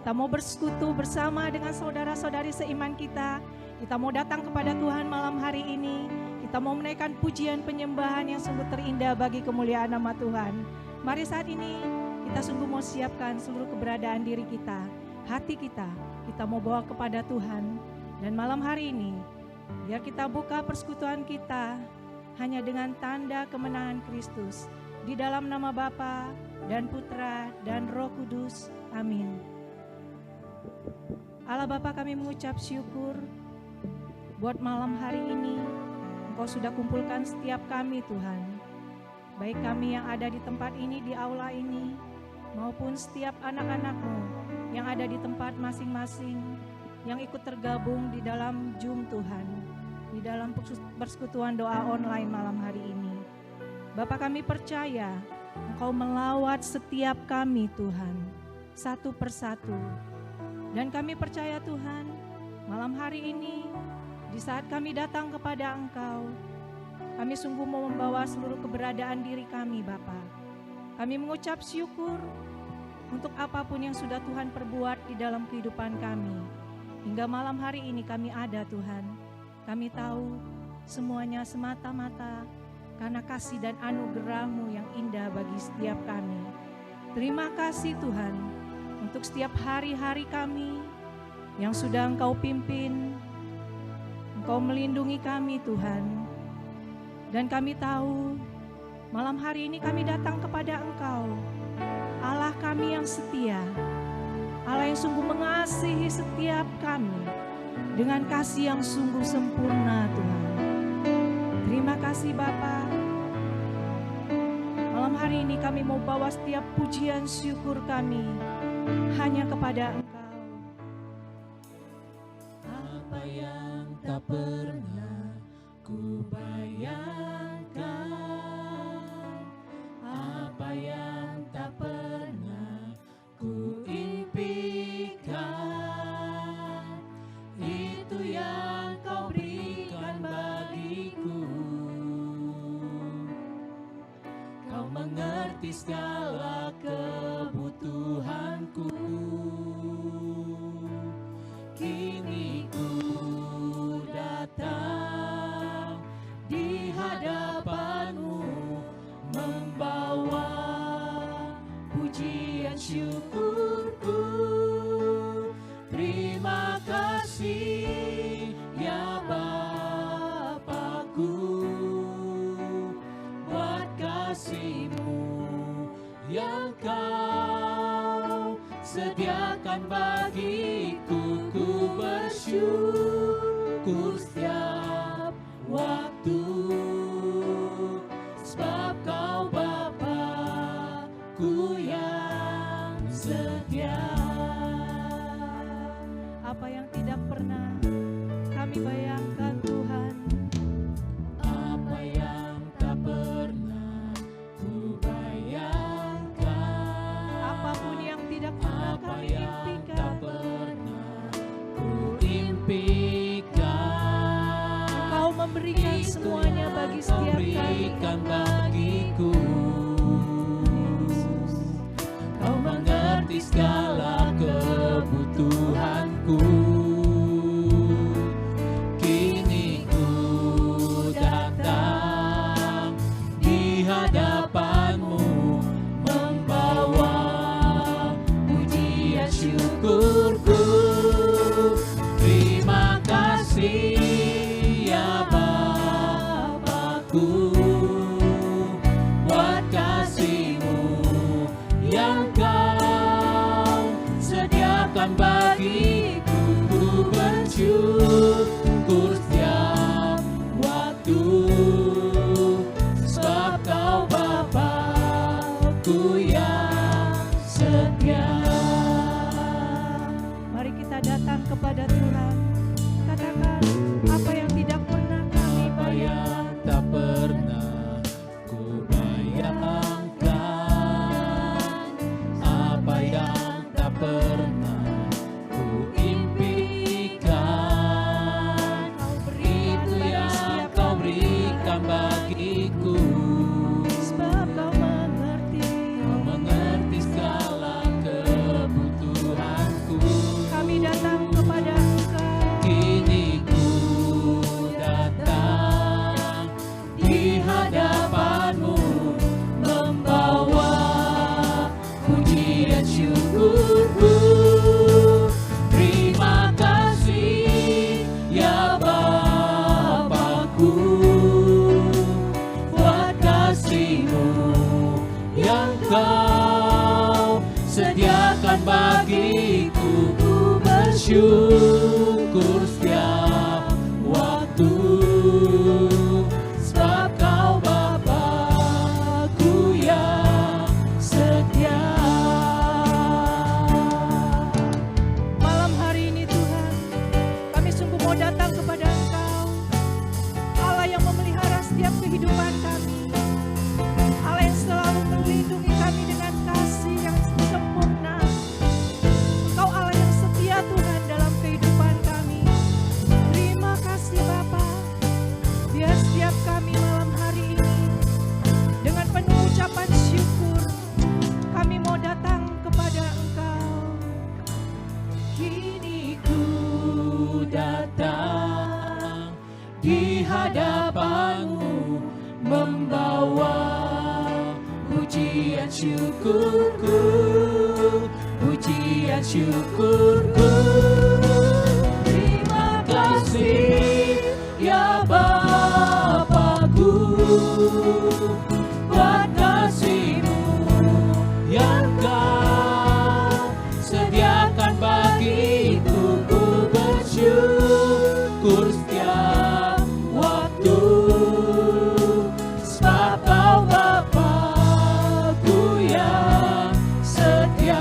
Kita mau bersekutu bersama dengan saudara-saudari seiman kita. Kita mau datang kepada Tuhan malam hari ini. Kita mau menaikkan pujian penyembahan yang sungguh terindah bagi kemuliaan nama Tuhan. Mari saat ini kita sungguh mau siapkan seluruh keberadaan diri kita, hati kita mau bawa kepada Tuhan. Dan malam hari ini, biar kita buka persekutuan kita hanya dengan tanda kemenangan Kristus. Di dalam nama Bapa dan Putra dan Roh Kudus. Amin. Allah Bapa, kami mengucap syukur buat malam hari ini. Engkau sudah kumpulkan setiap kami Tuhan. Baik kami yang ada di tempat ini, di aula ini, maupun setiap anak-anak-Mu yang ada di tempat masing-masing, yang ikut tergabung di dalam Zoom Tuhan, di dalam persekutuan doa online malam hari ini. Bapak, kami percaya Engkau melawat setiap kami Tuhan, satu persatu. Dan kami percaya Tuhan, malam hari ini, di saat kami datang kepada Engkau, kami sungguh mau membawa seluruh keberadaan diri kami Bapa. Kami mengucap syukur untuk apapun yang sudah Tuhan perbuat di dalam kehidupan kami. Hingga malam hari ini kami ada Tuhan. Kami tahu semuanya semata-mata karena kasih dan anugerah-Mu yang indah bagi setiap kami. Terima kasih Tuhan untuk setiap hari-hari kami yang sudah Engkau pimpin. Engkau melindungi kami Tuhan. Dan kami tahu malam hari ini kami datang kepada Engkau, Allah kami yang setia, Allah yang sungguh mengasihi setiap kami dengan kasih yang sungguh sempurna Tuhan. Terima kasih Bapa. Malam hari ini kami mau bawa setiap pujian syukur kami hanya kepada Engkau. Apa yang tak pernah ku bayangkan, apa yang tak pernah ku impikan, itu yang Kau berikan bagiku. Kau mengerti segala kebutuhanku. Kini ku datang di hadapan-Mu, membawa pujian syukurku. Terima kasih ya Bapakku, buat kasih-Mu yang Kau sediakan bagiku. Ku bersyukur setiap waktu, sebab Kau Bapakku yang setia. Apa yang tidak pernah kami bayangkan Tuhan, Apa yang tak pernah ku bayangkan, apapun yang tidak pernah apa kami yang tak impikan, pernah ku impikan, Kau memberikan itu semuanya yang bagi Kau setiap kami. berikan bagiku. Kau mengerti segala kebutuhanku. Kini ku datang di hadapan-Mu, membawa pujian syukurku. Terima kasih ya Bapakku, buat kasih-Mu yang Kau sediakan bagiku. Ku bersyukur setiap waktu, sebab Kau Bapakku yang setia. Mari kita datang kepada Tuhan. Katakan apa yang tidak pernah kami Apa bayangkan. yang tak pernah ku bayangkan, apa yang tak pernah ku impikan, bagiku, ku bersyukur setiap waktu. Sebab Kau Bapa-Ku yang setia. Malam hari ini Tuhan, kami sungguh mau datang kepada Engkau, Allah yang memelihara setiap kehidupan kami, Allah yang selalu melindungi kami dengan kasih yang sempurna. Engkau Allah yang setia Tuhan dalam kehidupan kami. Terima kasih Bapa. Biar setiap kami malam hari ini dengan penuh ucapan syukur kami mau datang kepada Engkau. Kini ku datang di hadapan-Mu, membawa pujian syukurku, pujian syukurku. Terima kasih ya Bapa-Ku, buat kasih-Mu yang Kau sediakan bagiku, ku bersyukur setiap waktu. Sebab Kau Bapa-Ku yang setia.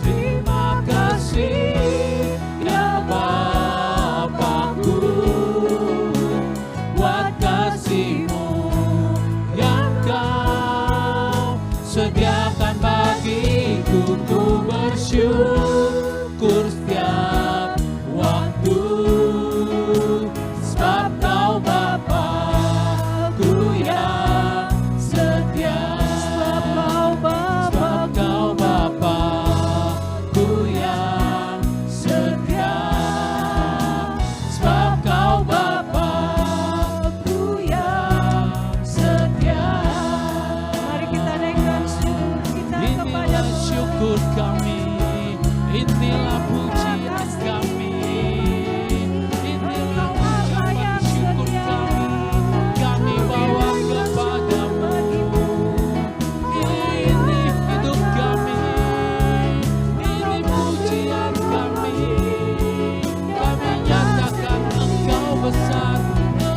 Terima kasih ya Bapa-Ku, buat kasih-Mu yang Kau sediakan bagiku, ku bersyukur setiap waktu. Sebab Kau Bapa-Ku yang setia. Sebab Kau Bapa-Ku yang setia. Sebab Kau Bapa-Ku yang setia. Mari kita naikkan syukur kita kepada Inilah Tuhan. syukur kami, inilah pujian kami, inilah ucapan syukur kami bawa kepadamu. Ini hidup kami, ini pujian kami. Kami nyatakan Engkau besar,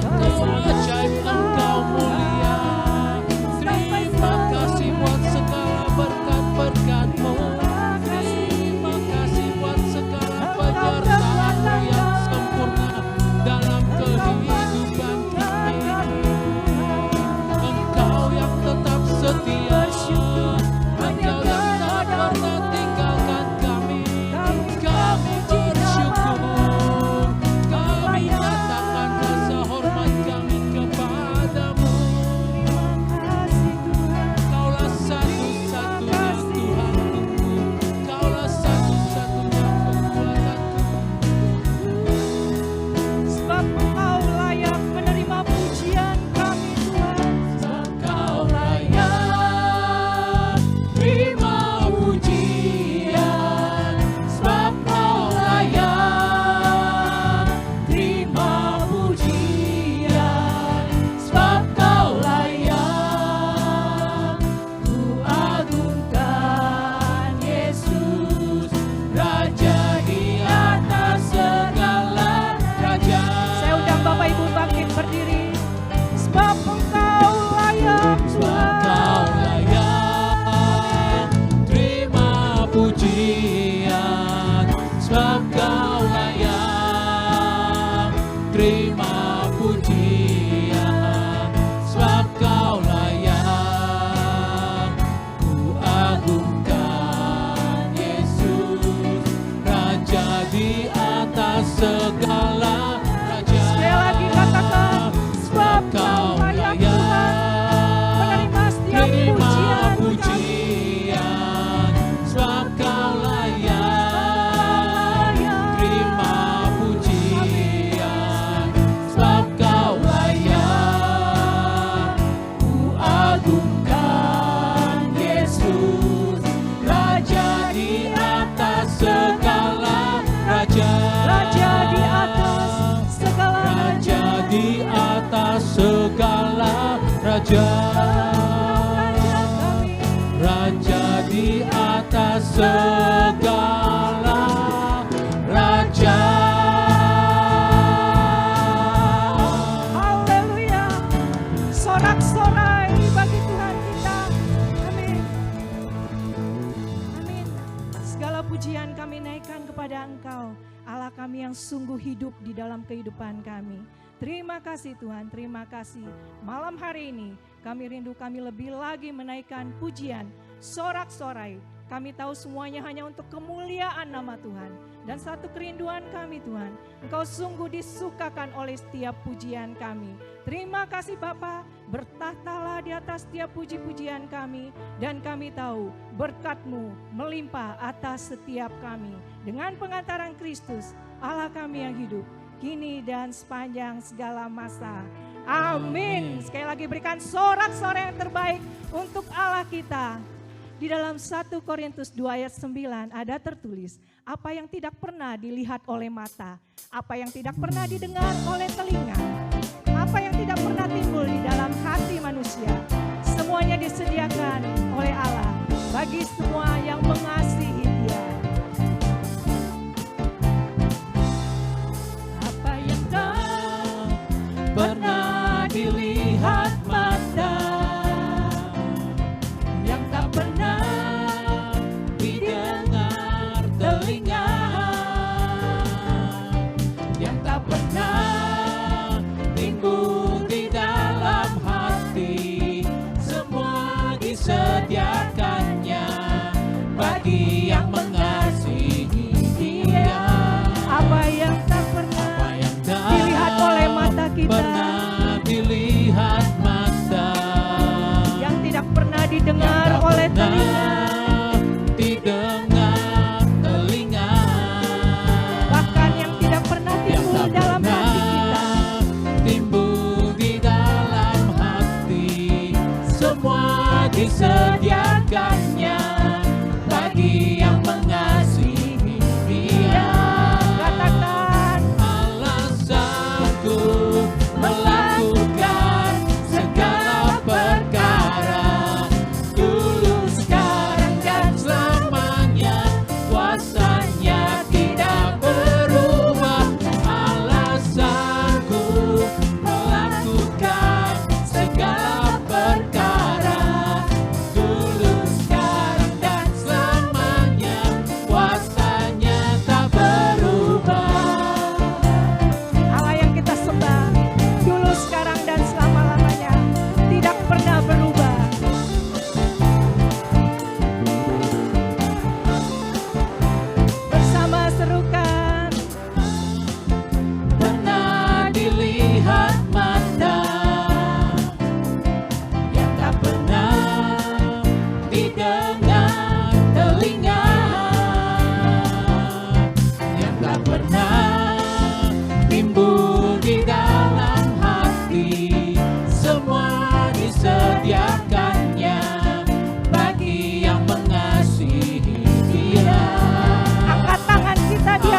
Engkau ajaib, Engkau mulia. Terima kasih buat segala berkat-berkat-Mu. Terima kasih buat segala penyertaan-Mu yang sempurna dalam kehidupan kami. Engkau yang tetap setia, Engkau yang tak pernah tinggalkan kami. Kami bersyukur, kami nyatakan rasa hormat kami kepadamu. Kaulah satu-satunya Tuhanku, Kaulah satu-satunya kekuatanku. Sebab Engkau layak menerima pujian kami Tuhan. Sebab Kau layak terima pujian. Sebab Kau layak terima pujian. Sebab Kau layak, ku agungkan Yesus, Raja di atas segala raja. Saya undang Bapak Ibu bangkit berdiri. Sebab Engkau layak Sebab Kau Tuhan. layak terima pujian. Sebab Kau layak terima pujian. Sebab Kau layak, ku agungkan Yesus, Raja di atas segala raja. Sekali lagi katakan, sebab Kau layak Tuhan menerima setiap Terima pujian kami. pujian. Sebab Kau layak terima pujian. Sebab Kau layak, ku agungkan Yesus, Raja di atas segala raja. Raja di atas segala Raja di atas segala raja. raja kami. Raja di atas segala raja. Haleluya. Sorak-sorai bagi Tuhan kita. Amin. Amin. Segala pujian kami naikkan kepada Engkau, Allah kami yang sungguh hidup di dalam kehidupan kami. Terima kasih Tuhan, terima kasih. Malam hari ini kami rindu, kami lebih lagi menaikkan pujian, sorak-sorai. Kami tahu semuanya hanya untuk kemuliaan nama Tuhan. Dan satu kerinduan kami Tuhan, Engkau sungguh disukakan oleh setiap pujian kami. Terima kasih Bapa, bertahtalah di atas setiap puji-pujian kami. Dan kami tahu berkat-Mu melimpah atas setiap kami. Dengan pengantaran Kristus, Allah kami yang hidup, kini dan sepanjang segala masa. Amin. Sekali lagi berikan sorak-sorai yang terbaik untuk Allah kita. Di dalam 1 Korintus 2 ayat 9 ada tertulis, apa yang tidak pernah dilihat oleh mata, apa yang tidak pernah didengar oleh telinga, apa yang tidak pernah timbul di dalam hati manusia, semuanya disediakan oleh Allah bagi semua yang mengasihi Dia. Apa yang tak Pernah dilihat mata, yang tak pernah didengar telinga, yang tak pernah timbul di dalam hati, semua disediakannya bagi yang mengasihi Dia. apa yang tak pernah Apa yang tak dilihat oleh mata kita, pernah dilihat mata, yang tidak pernah didengar yang tak oleh telinga, pernah didengar telinga, bahkan yang tidak pernah yang timbul tak dalam hati kita. pernah timbul di dalam hati, semua disediakannya bagi yang mengasihi Dia. Katakan, Allah sanggup melakukan segala perkara, dulu, sekarang, dan selamanya. Kuasanya tidak berubah. Allah sanggup melakukan segala perkara, dulu, sekarang, dan selamanya. Kuasanya tak berubah. Allah yang kita sembah dulu, sekarang, dan selama-lamanya tidak pernah berubah. Bersama serukan, Pernah dilihat mata, yang tak pernah didengar telinga, yang tak pernah timbul di dalam hati, semua disediakannya bagi yang mengasihi Dia. angkat tangan kita di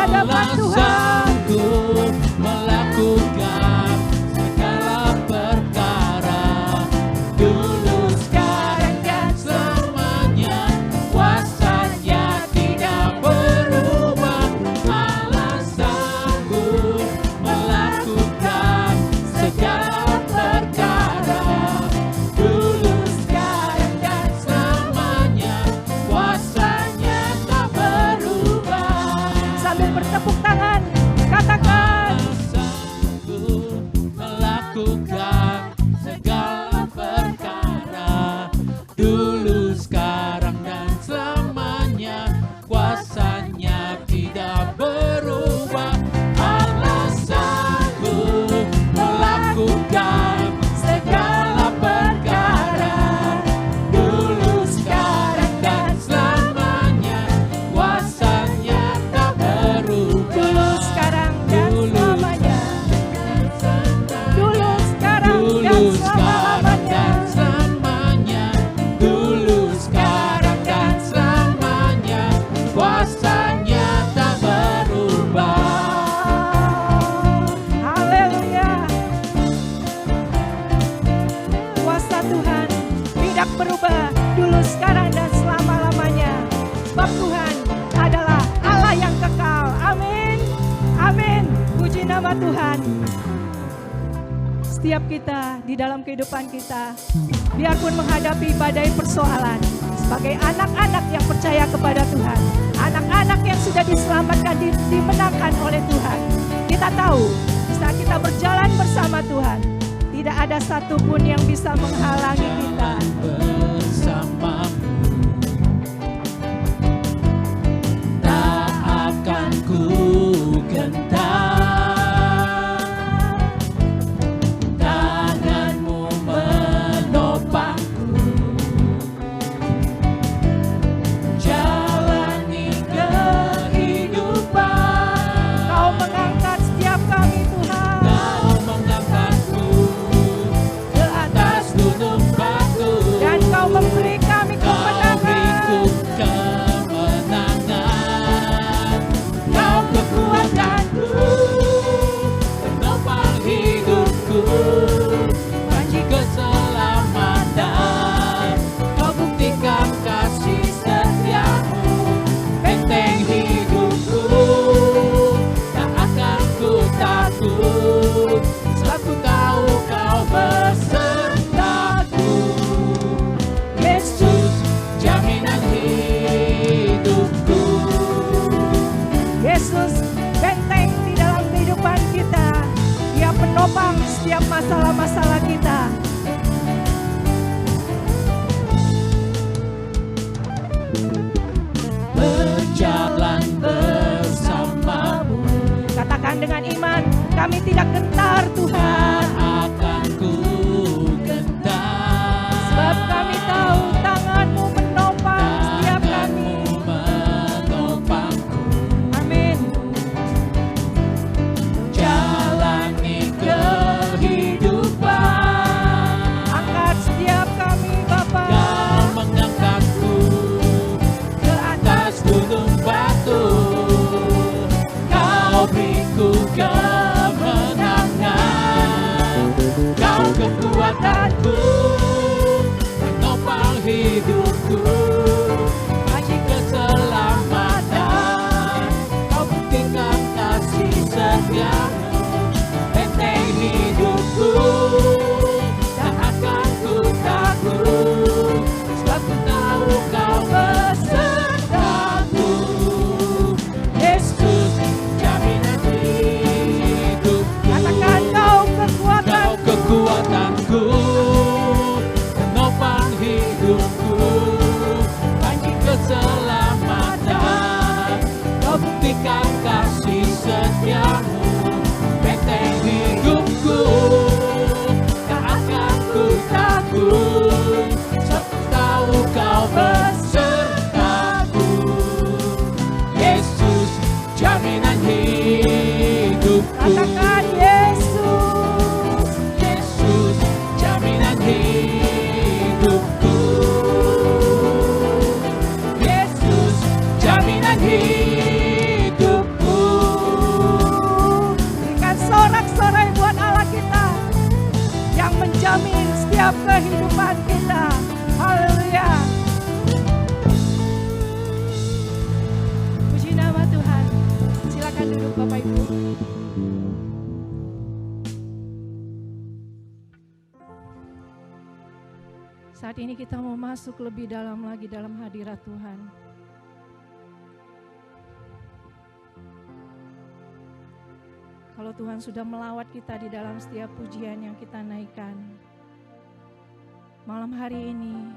nama Tuhan. Setiap kita di dalam kehidupan kita, biarpun menghadapi badai persoalan, sebagai anak-anak yang percaya kepada Tuhan, anak-anak yang sudah diselamatkan, dimenangkan oleh Tuhan, kita tahu saat kita berjalan bersama Tuhan, tidak ada satupun yang bisa menghalangi kita. Bersamamu tak akan ku gentar, tanganmu menopangku, jalani kehidupan. Kau mengangkat setiap kami Tuhan, Kau mengangkatku ke atas, atas gunung batu, dan Kau memberi kami Kau beriku kemenangan. kemenangan. Kau kekuatanku, penopang hidupku, janji keselamatan. Kau buktikan kasih setiamu, benteng hidupku, tak akan ku takut, sebab ku tahu Kau besertaku. Yesus, jaminan hidupku. Yesus, benteng di dalam kehidupan kita. Dia penopang setiap masalah-masalah kita. Berjalan bersamamu, Katakan dengan iman, kami tidak gentar Tuhan, akan ku gentar. sebab kami tahu tangan-Mu menopang setiap kami. Tanganmu menopangku, Amin. jalani kehidupan. Angkat setiap kami Bapa Kau mengangkatku ke atas, atas gunung batu, Kau beriku kemenangan. Kau kekuatanku, penopang hidupku, janji keselamatan. Kau buktikan kasih setiamu, benteng hidupku, tak akan ku takut, sebab ku tahu Kau besertaku. Yesus, jaminan hidupku. katakan Kau Kau kekuatan, kekuatanku, penopang hidupku, janji keselamatan. Kau buktikan kasih setiamu, benteng hidupku, tak akan ku takut, sebab ku tahu Kau besertaku. Yesus, jaminan hidupku. katakan Yesus. Yesus, jaminan hidupku. Yesus, jaminan hidupku. Berikan sorak-sorai buat Allah kita yang menjamin setiap kehidupan kita. Haleluya. Puji nama Tuhan. Silakan duduk Bapak Ibu. Saat ini kita mau masuk lebih dalam lagi dalam hadirat Tuhan. Kalau Tuhan sudah melawat kita di dalam setiap pujian yang kita naikkan, malam hari ini,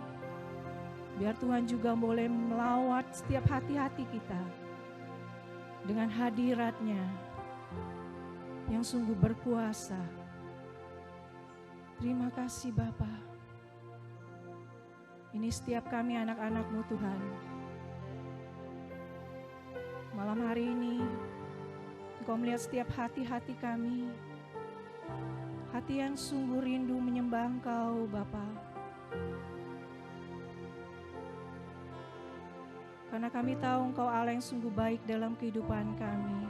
biar Tuhan juga boleh melawat setiap hati-hati kita dengan hadirat-Nya yang sungguh berkuasa. Terima kasih Bapa. Ini setiap kami anak-anak-Mu Tuhan. Malam hari ini, Engkau melihat setiap hati-hati kami. Hati yang sungguh rindu menyembah Engkau Bapa. Karena kami tahu Engkau Allah yang sungguh baik dalam kehidupan kami.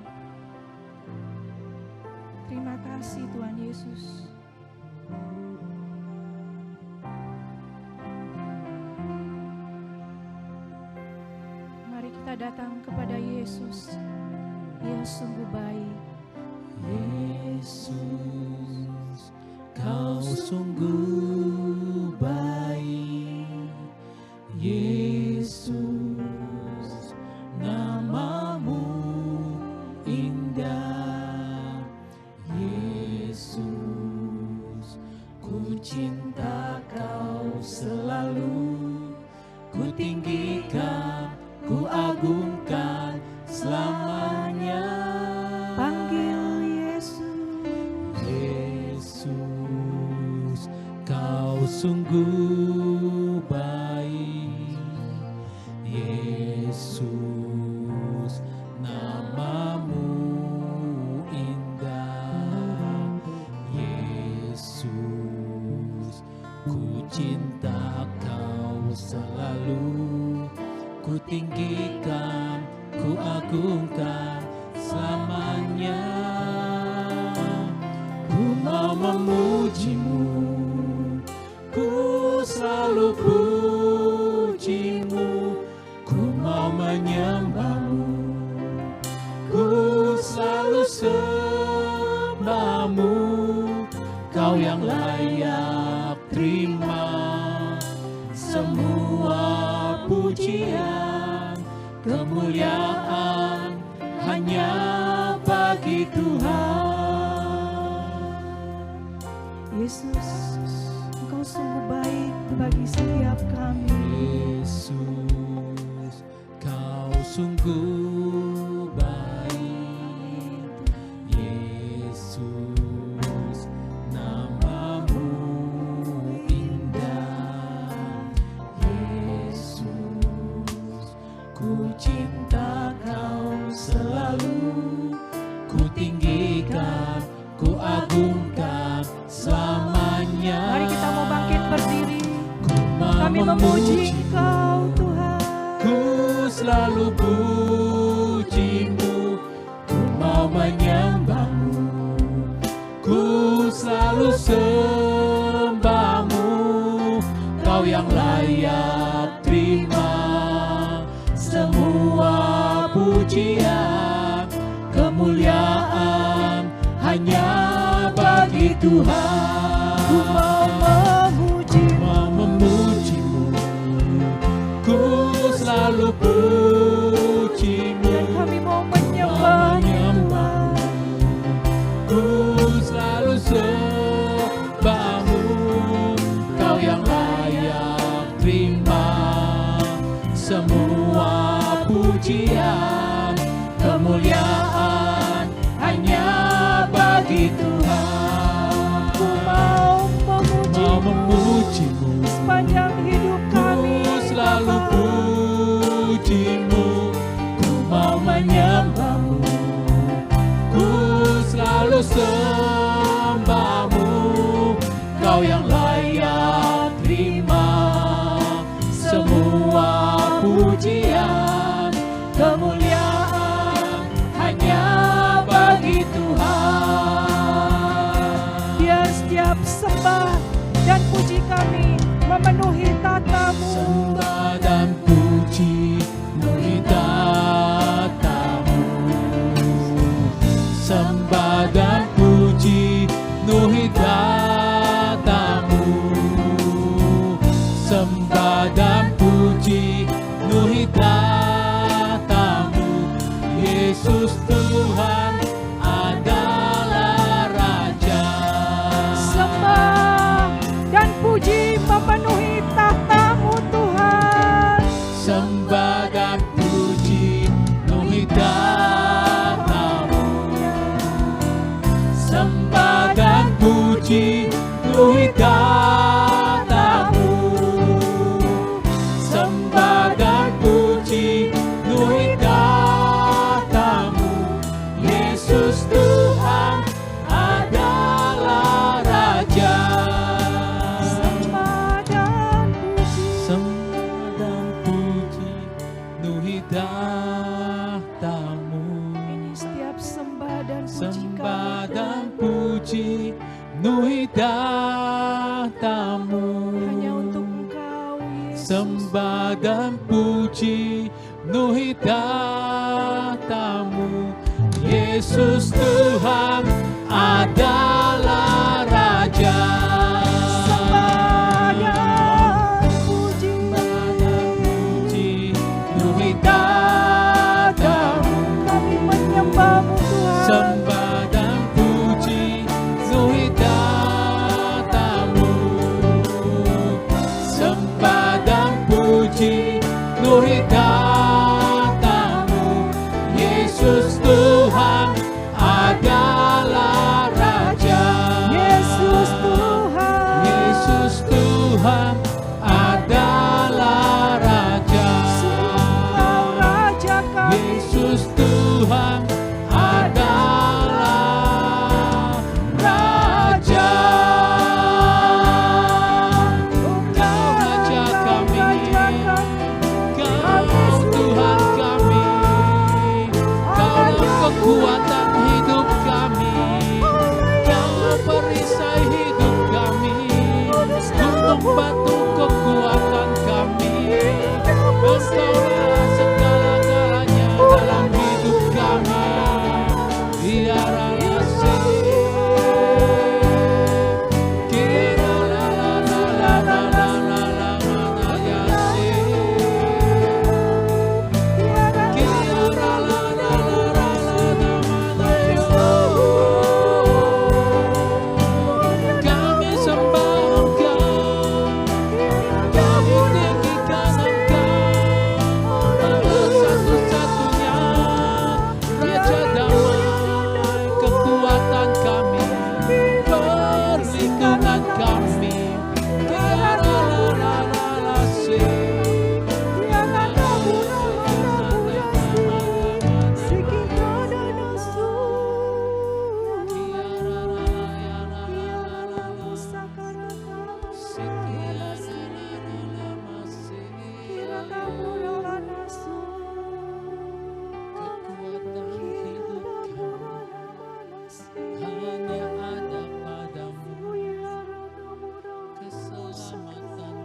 Terima kasih Tuhan Yesus. Mari kita datang kepada Yesus. Dia sungguh baik. Yesus, Kau sungguh baik. Yesus, namamu indah. Yesus, ku cinta Kau selalu. Ku tinggikan, ku agungkan selamanya. Panggil Yesus. Yesus, Kau sungguh baik. Yesus, namamu indah. Yesus, ku cinta Kau selalu. Ku tinggikan, ku agungkan selamanya. Ku mau memujimu, ku selalu pujimu. Ku mau menyembahmu, ku selalu sembahmu. Kau yang layak terima semua pujian, kemuliaan hanya bagi Tuhan. Yesus, Engkau sungguh baik bagi setiap kami. Yesus, Kau sungguh baik. Yesus, namamu indah. Yesus, ku cinta Kau selalu. Ku tinggikan, ku agungkan selamanya. Mari kita mau bangkit berdiri. Ku mau Kami memuji memujimu, Engkau Tuhan. ku selalu pujimu. Ku mau menyembahmu, ku selalu sembahmu. Kau yang layak terima semua pujian, kemuliaan hanya bagi Tuhan. Ku mau Memujimu, ku selalu pujimu. dan kami mau menyembah Tuhan. Ku selalu sembahmu. Kau yang layak terima semua pujian, kemuliaan hanya bagi Tuhan. Ku mau Memujimu, sepanjang hidup kami. ku selalu Bapa. pujimu. Ku mau menyembahmu, ku selalu sembahmu. Kau yang layak terima semua pujian, kemuliaan hanya bagi Tuhan. Biar setiap sembah dan puji kami memenuhi tatamu. Sembah dan puji penuhi tatamu. Sembah dan puji penuhi tatamu. Sembah dan puji penuhi tatamu. Yesus Tuhan adalah Raja. Sembah dan puji memenuhi tatamu Tuhan. Sembah dan puji penuhi tatamu. Sembah dan puji penuhi tatamu. Sembah dan puji penuhi tatamu. Yesus Tuhan adalah Raja. Sembah dan puji. Sembah dan puji penuhi tatamu. Ini setiap sembah dan puji Sembah kami dan Tuhan. puji penuhi tatamu. Hanya untuk Engkau Yesus. Sembah dan puji penuhi tatamu. Yesus Tuhan adalah Raja. Sembah dan puji, Nuhi tatamu. kami menyembah-Mu Tuhan. Sembah dan puji, nuhi tatamu. Sembah dan puji, nuhi tatamu. Yesus Tuhan adalah Raja. Yesus Tuhan, Yesus Tuhan adalah Raja. Engkau Raja kami. Yesus Tuhan adalah Raja. Kau Raja kami, Kau Tuhan kami, Kaulah kekuatan hidup kami, Kau perisai hidup kami, gunung batu kekuatan kami, Engkaulah segala-galanya dalam hidup kami. Biarlah kami sembah Engkau, kami tinggikan Engkau, satu-satunya Raja damai, kekuatan kami, perlindungan kami. Kekuatan hidup kami hanya ada padamu, keselamatan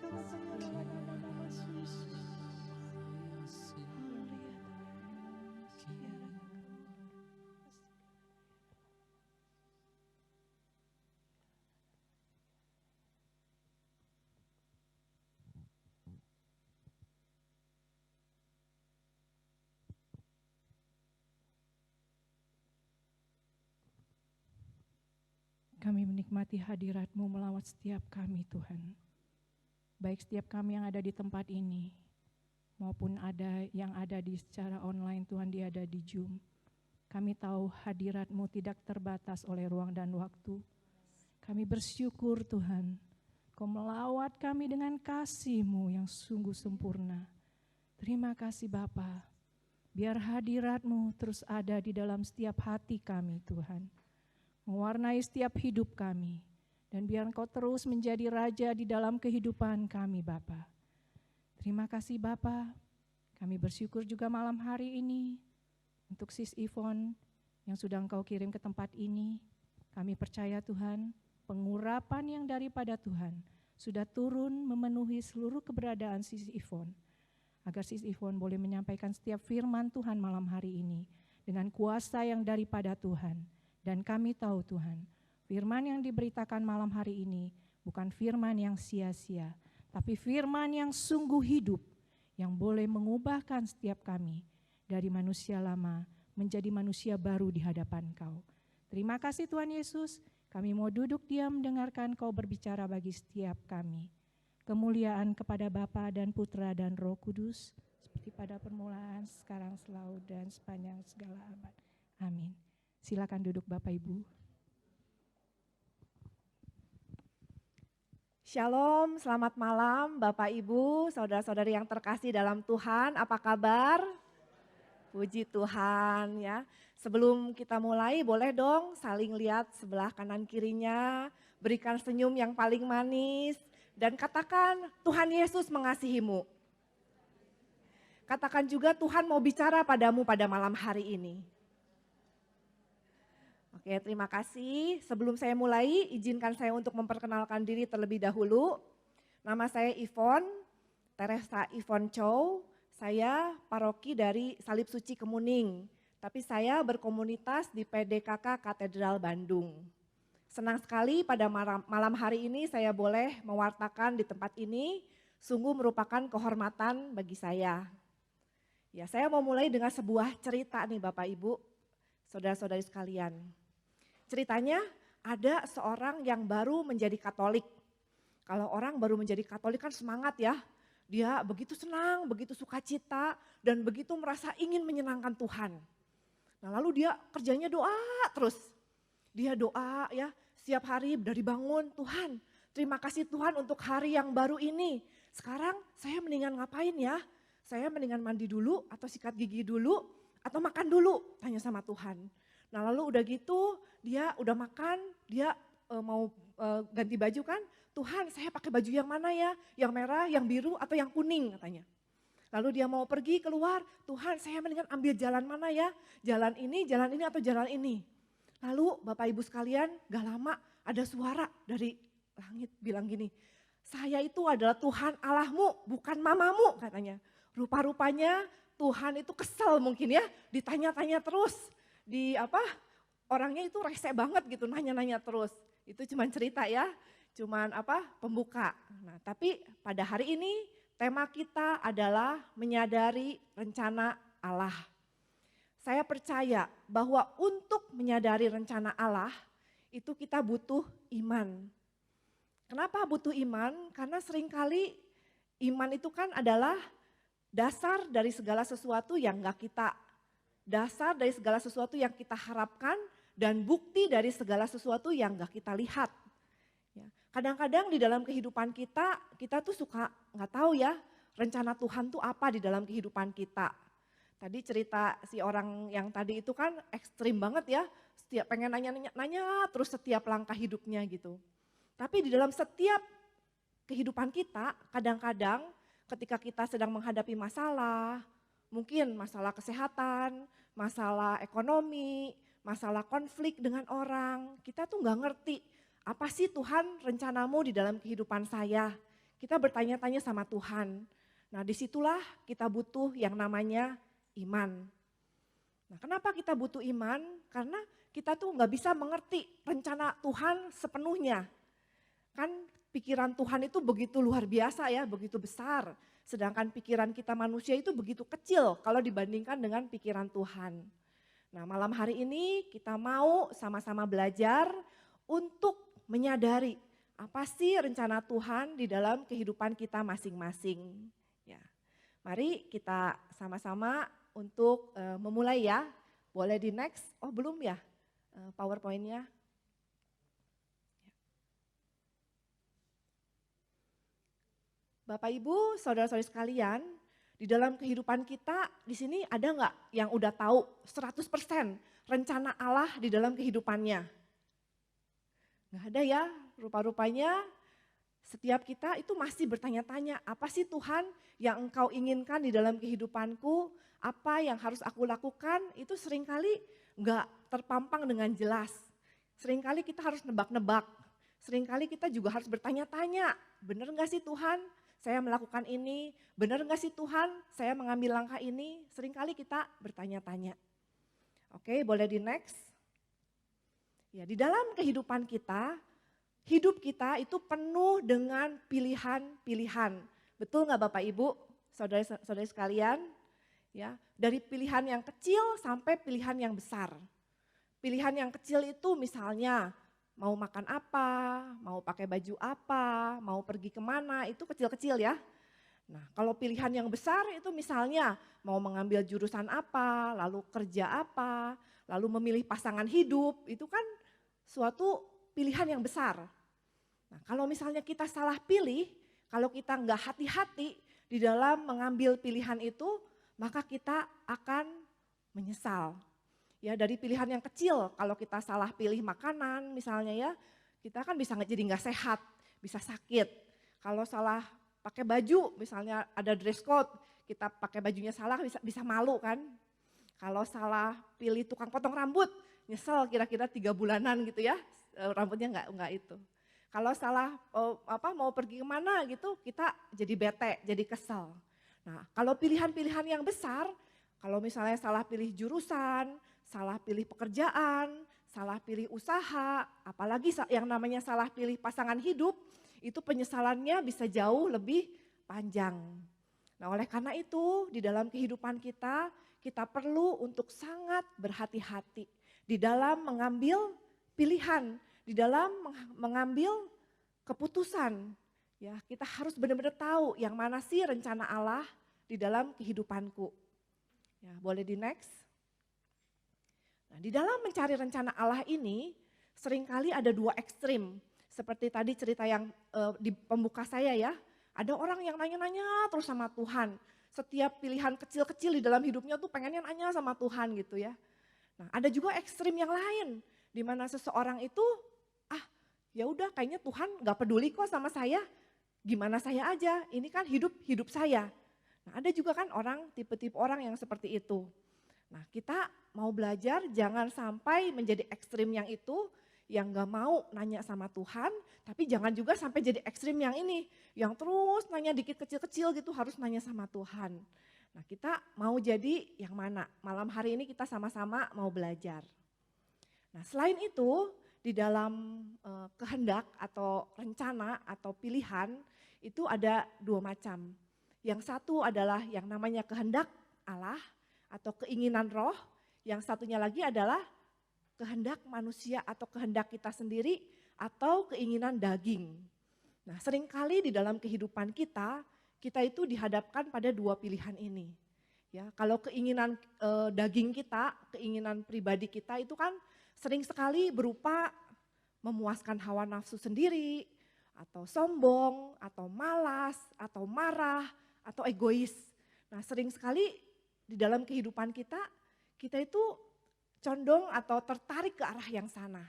kami hanya ada padamu, Yesus. Kami menikmati hadirat-Mu melawat setiap kami Tuhan. Baik setiap kami yang ada di tempat ini, maupun ada yang ada di secara online Tuhan, dia ada di Zoom. Kami tahu hadirat-Mu tidak terbatas oleh ruang dan waktu. Kami bersyukur Tuhan, Kau melawat kami dengan kasih-Mu yang sungguh sempurna. Terima kasih Bapa. Biar hadirat-Mu terus ada di dalam setiap hati kami Tuhan. Mewarnai setiap hidup kami. Dan biar Engkau terus menjadi Raja di dalam kehidupan kami Bapa. Terima kasih Bapa. Kami bersyukur juga malam hari ini untuk Sis Yvonne yang sudah Engkau kirim ke tempat ini. Kami percaya Tuhan, pengurapan yang daripada Tuhan sudah turun memenuhi seluruh keberadaan Sis Yvonne. Agar Sis Yvonne boleh menyampaikan setiap firman Tuhan malam hari ini dengan kuasa yang daripada Tuhan. Dan kami tahu Tuhan, firman yang diberitakan malam hari ini bukan firman yang sia-sia, tapi firman yang sungguh hidup, yang boleh mengubahkan setiap kami dari manusia lama menjadi manusia baru di hadapan Kau. Terima kasih Tuhan Yesus, kami mau duduk diam mendengarkan Kau berbicara bagi setiap kami. Kemuliaan kepada Bapa dan Putra dan Roh Kudus, seperti pada permulaan, sekarang, selalu, dan sepanjang segala abad. Amin. Silakan duduk Bapak Ibu. Shalom, selamat malam Bapak Ibu, saudara-saudari yang terkasih dalam Tuhan, apa kabar? Puji Tuhan ya. Sebelum kita mulai boleh dong saling lihat sebelah kanan kirinya, berikan senyum yang paling manis dan katakan Tuhan Yesus mengasihimu. Katakan juga Tuhan mau bicara padamu pada malam hari ini. Oke, terima kasih. Sebelum saya mulai, izinkan saya untuk memperkenalkan diri terlebih dahulu. Nama saya Yvonne, Teresa Yvonne Chow, saya paroki dari Salib Suci Kemuning, tapi saya berkomunitas di PDKK Katedral Bandung. Senang sekali pada malam hari ini saya boleh mewartakan di tempat ini, sungguh merupakan kehormatan bagi saya. Ya, saya mau mulai dengan sebuah cerita nih Bapak Ibu, saudara-saudari sekalian. Ceritanya ada seorang yang baru menjadi Katolik. Kalau orang baru menjadi Katolik kan semangat ya, dia begitu senang, begitu sukacita, dan begitu merasa ingin menyenangkan Tuhan. Nah lalu dia kerjanya doa terus. Dia doa ya, setiap hari dari bangun, Tuhan terima kasih Tuhan untuk hari yang baru ini. Sekarang saya mendingan ngapain ya? Saya mendingan mandi dulu atau sikat gigi dulu atau makan dulu, tanya sama Tuhan. Nah lalu udah gitu dia udah makan, dia mau ganti baju kan. Tuhan saya pakai baju yang mana ya? Yang merah, yang biru atau yang kuning katanya. Lalu dia mau pergi keluar, Tuhan saya mendingan ambil jalan mana ya? Jalan ini atau jalan ini. Lalu Bapak Ibu sekalian gak lama ada suara dari langit bilang gini, saya itu adalah Tuhan Allahmu bukan mamamu katanya. Rupa-rupanya Tuhan itu kesel mungkin ya, ditanya-tanya terus. Orangnya itu rese banget gitu, nanya-nanya terus. Itu cuman cerita ya, cuman pembuka. Nah tapi pada hari ini tema kita adalah menyadari rencana Allah. Saya percaya bahwa untuk menyadari rencana Allah itu kita butuh iman. Kenapa butuh iman? Karena seringkali iman itu kan adalah dasar dari segala sesuatu yang dasar dari segala sesuatu yang kita harapkan dan bukti dari segala sesuatu yang gak kita lihat. Ya. Kadang-kadang di dalam kehidupan kita tuh suka gak tahu ya rencana Tuhan tuh apa di dalam kehidupan kita. Tadi cerita si orang yang tadi itu kan ekstrim banget ya, setiap pengen nanya-nanya terus setiap langkah hidupnya gitu. Tapi di dalam setiap kehidupan kita, kadang-kadang ketika kita sedang menghadapi masalah, mungkin masalah kesehatan, masalah ekonomi, masalah konflik dengan orang, kita tuh gak ngerti apa sih Tuhan rencanamu di dalam kehidupan saya. Kita bertanya-tanya sama Tuhan. Nah disitulah kita butuh yang namanya iman. Nah kenapa kita butuh iman? Karena kita tuh gak bisa mengerti rencana Tuhan sepenuhnya. Kan pikiran Tuhan itu begitu luar biasa ya, begitu besar. Sedangkan pikiran kita manusia itu begitu kecil kalau dibandingkan dengan pikiran Tuhan. Nah malam hari ini kita mau sama-sama belajar untuk menyadari apa sih rencana Tuhan di dalam kehidupan kita masing-masing. Ya, mari kita sama-sama untuk memulai ya. Boleh di next? Oh belum ya PowerPoint-nya. Bapak Ibu, saudara-saudari sekalian, di dalam kehidupan kita di sini ada nggak yang udah tahu 100% rencana Allah di dalam kehidupannya? Nggak ada ya, rupa-rupanya setiap kita itu masih bertanya-tanya, apa sih Tuhan yang Engkau inginkan di dalam kehidupanku, apa yang harus aku lakukan, itu seringkali nggak terpampang dengan jelas. Seringkali kita harus nebak-nebak, seringkali kita juga harus bertanya-tanya, benar nggak sih Tuhan saya melakukan ini, benar nggak sih Tuhan saya mengambil langkah ini, seringkali kita bertanya-tanya. Oke, boleh di next. Ya, di dalam kehidupan kita, hidup kita itu penuh dengan pilihan-pilihan. Betul nggak Bapak Ibu, saudara-saudari sekalian? Ya, dari pilihan yang kecil sampai pilihan yang besar. Pilihan yang kecil itu misalnya mau makan apa, mau pakai baju apa, mau pergi kemana, itu kecil-kecil ya. Nah kalau pilihan yang besar itu misalnya mau mengambil jurusan apa, lalu kerja apa, lalu memilih pasangan hidup, itu kan suatu pilihan yang besar. Nah kalau misalnya kita salah pilih, kalau kita nggak hati-hati di dalam mengambil pilihan itu, maka kita akan menyesal. Ya dari pilihan yang kecil, kalau kita salah pilih makanan misalnya ya, kita kan bisa jadi nggak sehat, bisa sakit. Kalau salah pakai baju, misalnya ada dress code, kita pakai bajunya salah bisa malu kan. Kalau salah pilih tukang potong rambut, nyesel kira-kira 3 bulanan gitu ya, rambutnya nggak itu. Kalau salah mau pergi kemana gitu, kita jadi bete, jadi kesel. Nah, kalau pilihan-pilihan yang besar, kalau misalnya salah pilih jurusan, salah pilih pekerjaan, salah pilih usaha, apalagi yang namanya salah pilih pasangan hidup, itu penyesalannya bisa jauh lebih panjang. Nah, oleh karena itu di dalam kehidupan kita perlu untuk sangat berhati-hati di dalam mengambil pilihan, di dalam mengambil keputusan. Ya, kita harus benar-benar tahu yang mana sih rencana Allah di dalam kehidupanku. Ya, boleh di next. Nah, di dalam mencari rencana Allah ini seringkali ada dua ekstrim. Seperti tadi cerita yang di pembuka saya ya. Ada orang yang nanya-nanya terus sama Tuhan. Setiap pilihan kecil-kecil di dalam hidupnya tuh pengennya nanya sama Tuhan gitu ya. Nah, ada juga ekstrim yang lain. Di mana seseorang itu, ya udah kayaknya Tuhan gak peduli kok sama saya. Gimana saya aja, ini kan hidup saya. Nah, ada juga kan tipe-tipe orang yang seperti itu. Nah, kita mau belajar jangan sampai menjadi ekstrim yang itu, yang gak mau nanya sama Tuhan, tapi jangan juga sampai jadi ekstrim yang ini, yang terus nanya dikit kecil-kecil gitu harus nanya sama Tuhan. Nah, kita mau jadi yang mana? Malam hari ini kita sama-sama mau belajar. Nah, selain itu di dalam kehendak atau rencana atau pilihan itu ada dua macam. Yang satu adalah yang namanya kehendak Allah atau keinginan roh, yang satunya lagi adalah kehendak manusia atau kehendak kita sendiri atau keinginan daging. Nah, seringkali di dalam kehidupan kita itu dihadapkan pada dua pilihan ini. Ya, kalau keinginan daging kita, keinginan pribadi kita itu kan sering sekali berupa memuaskan hawa nafsu sendiri, atau sombong, atau malas, atau marah, atau egois. Nah, sering sekali di dalam kehidupan kita itu condong atau tertarik ke arah yang sana.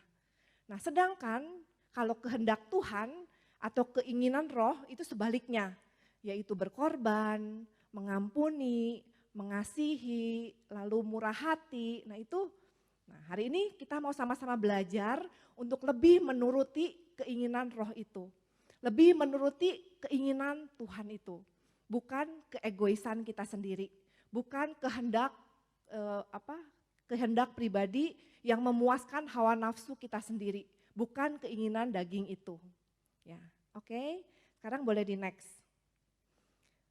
Nah, sedangkan kalau kehendak Tuhan atau keinginan roh itu sebaliknya, yaitu berkorban, mengampuni, mengasihi, lalu murah hati. Nah, hari ini kita mau sama-sama belajar untuk lebih menuruti keinginan roh itu. Lebih menuruti keinginan Tuhan itu. Bukan keegoisan kita sendiri, bukan kehendak kehendak pribadi yang memuaskan hawa nafsu kita sendiri, bukan keinginan daging itu. Ya, oke. Sekarang boleh di next.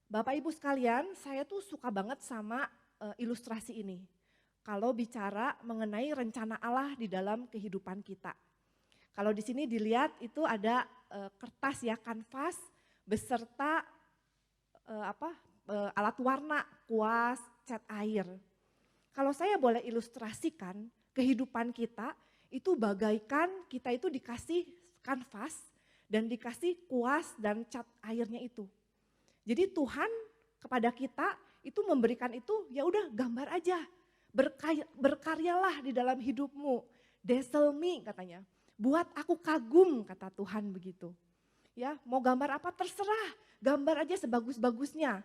Bapak Ibu sekalian, saya tuh suka banget sama ilustrasi ini. Kalau bicara mengenai rencana Allah di dalam kehidupan kita. Kalau di sini dilihat itu ada kertas ya, kanvas beserta alat warna, kuas, cat air. Kalau saya boleh ilustrasikan, kehidupan kita itu bagaikan kita itu dikasih kanvas dan dikasih kuas dan cat airnya itu. Jadi Tuhan kepada kita itu memberikan itu, ya udah gambar aja, berkaryalah di dalam hidupmu, dazzle me katanya, buat aku kagum kata Tuhan begitu. Ya, mau gambar apa terserah, gambar aja sebagus-bagusnya.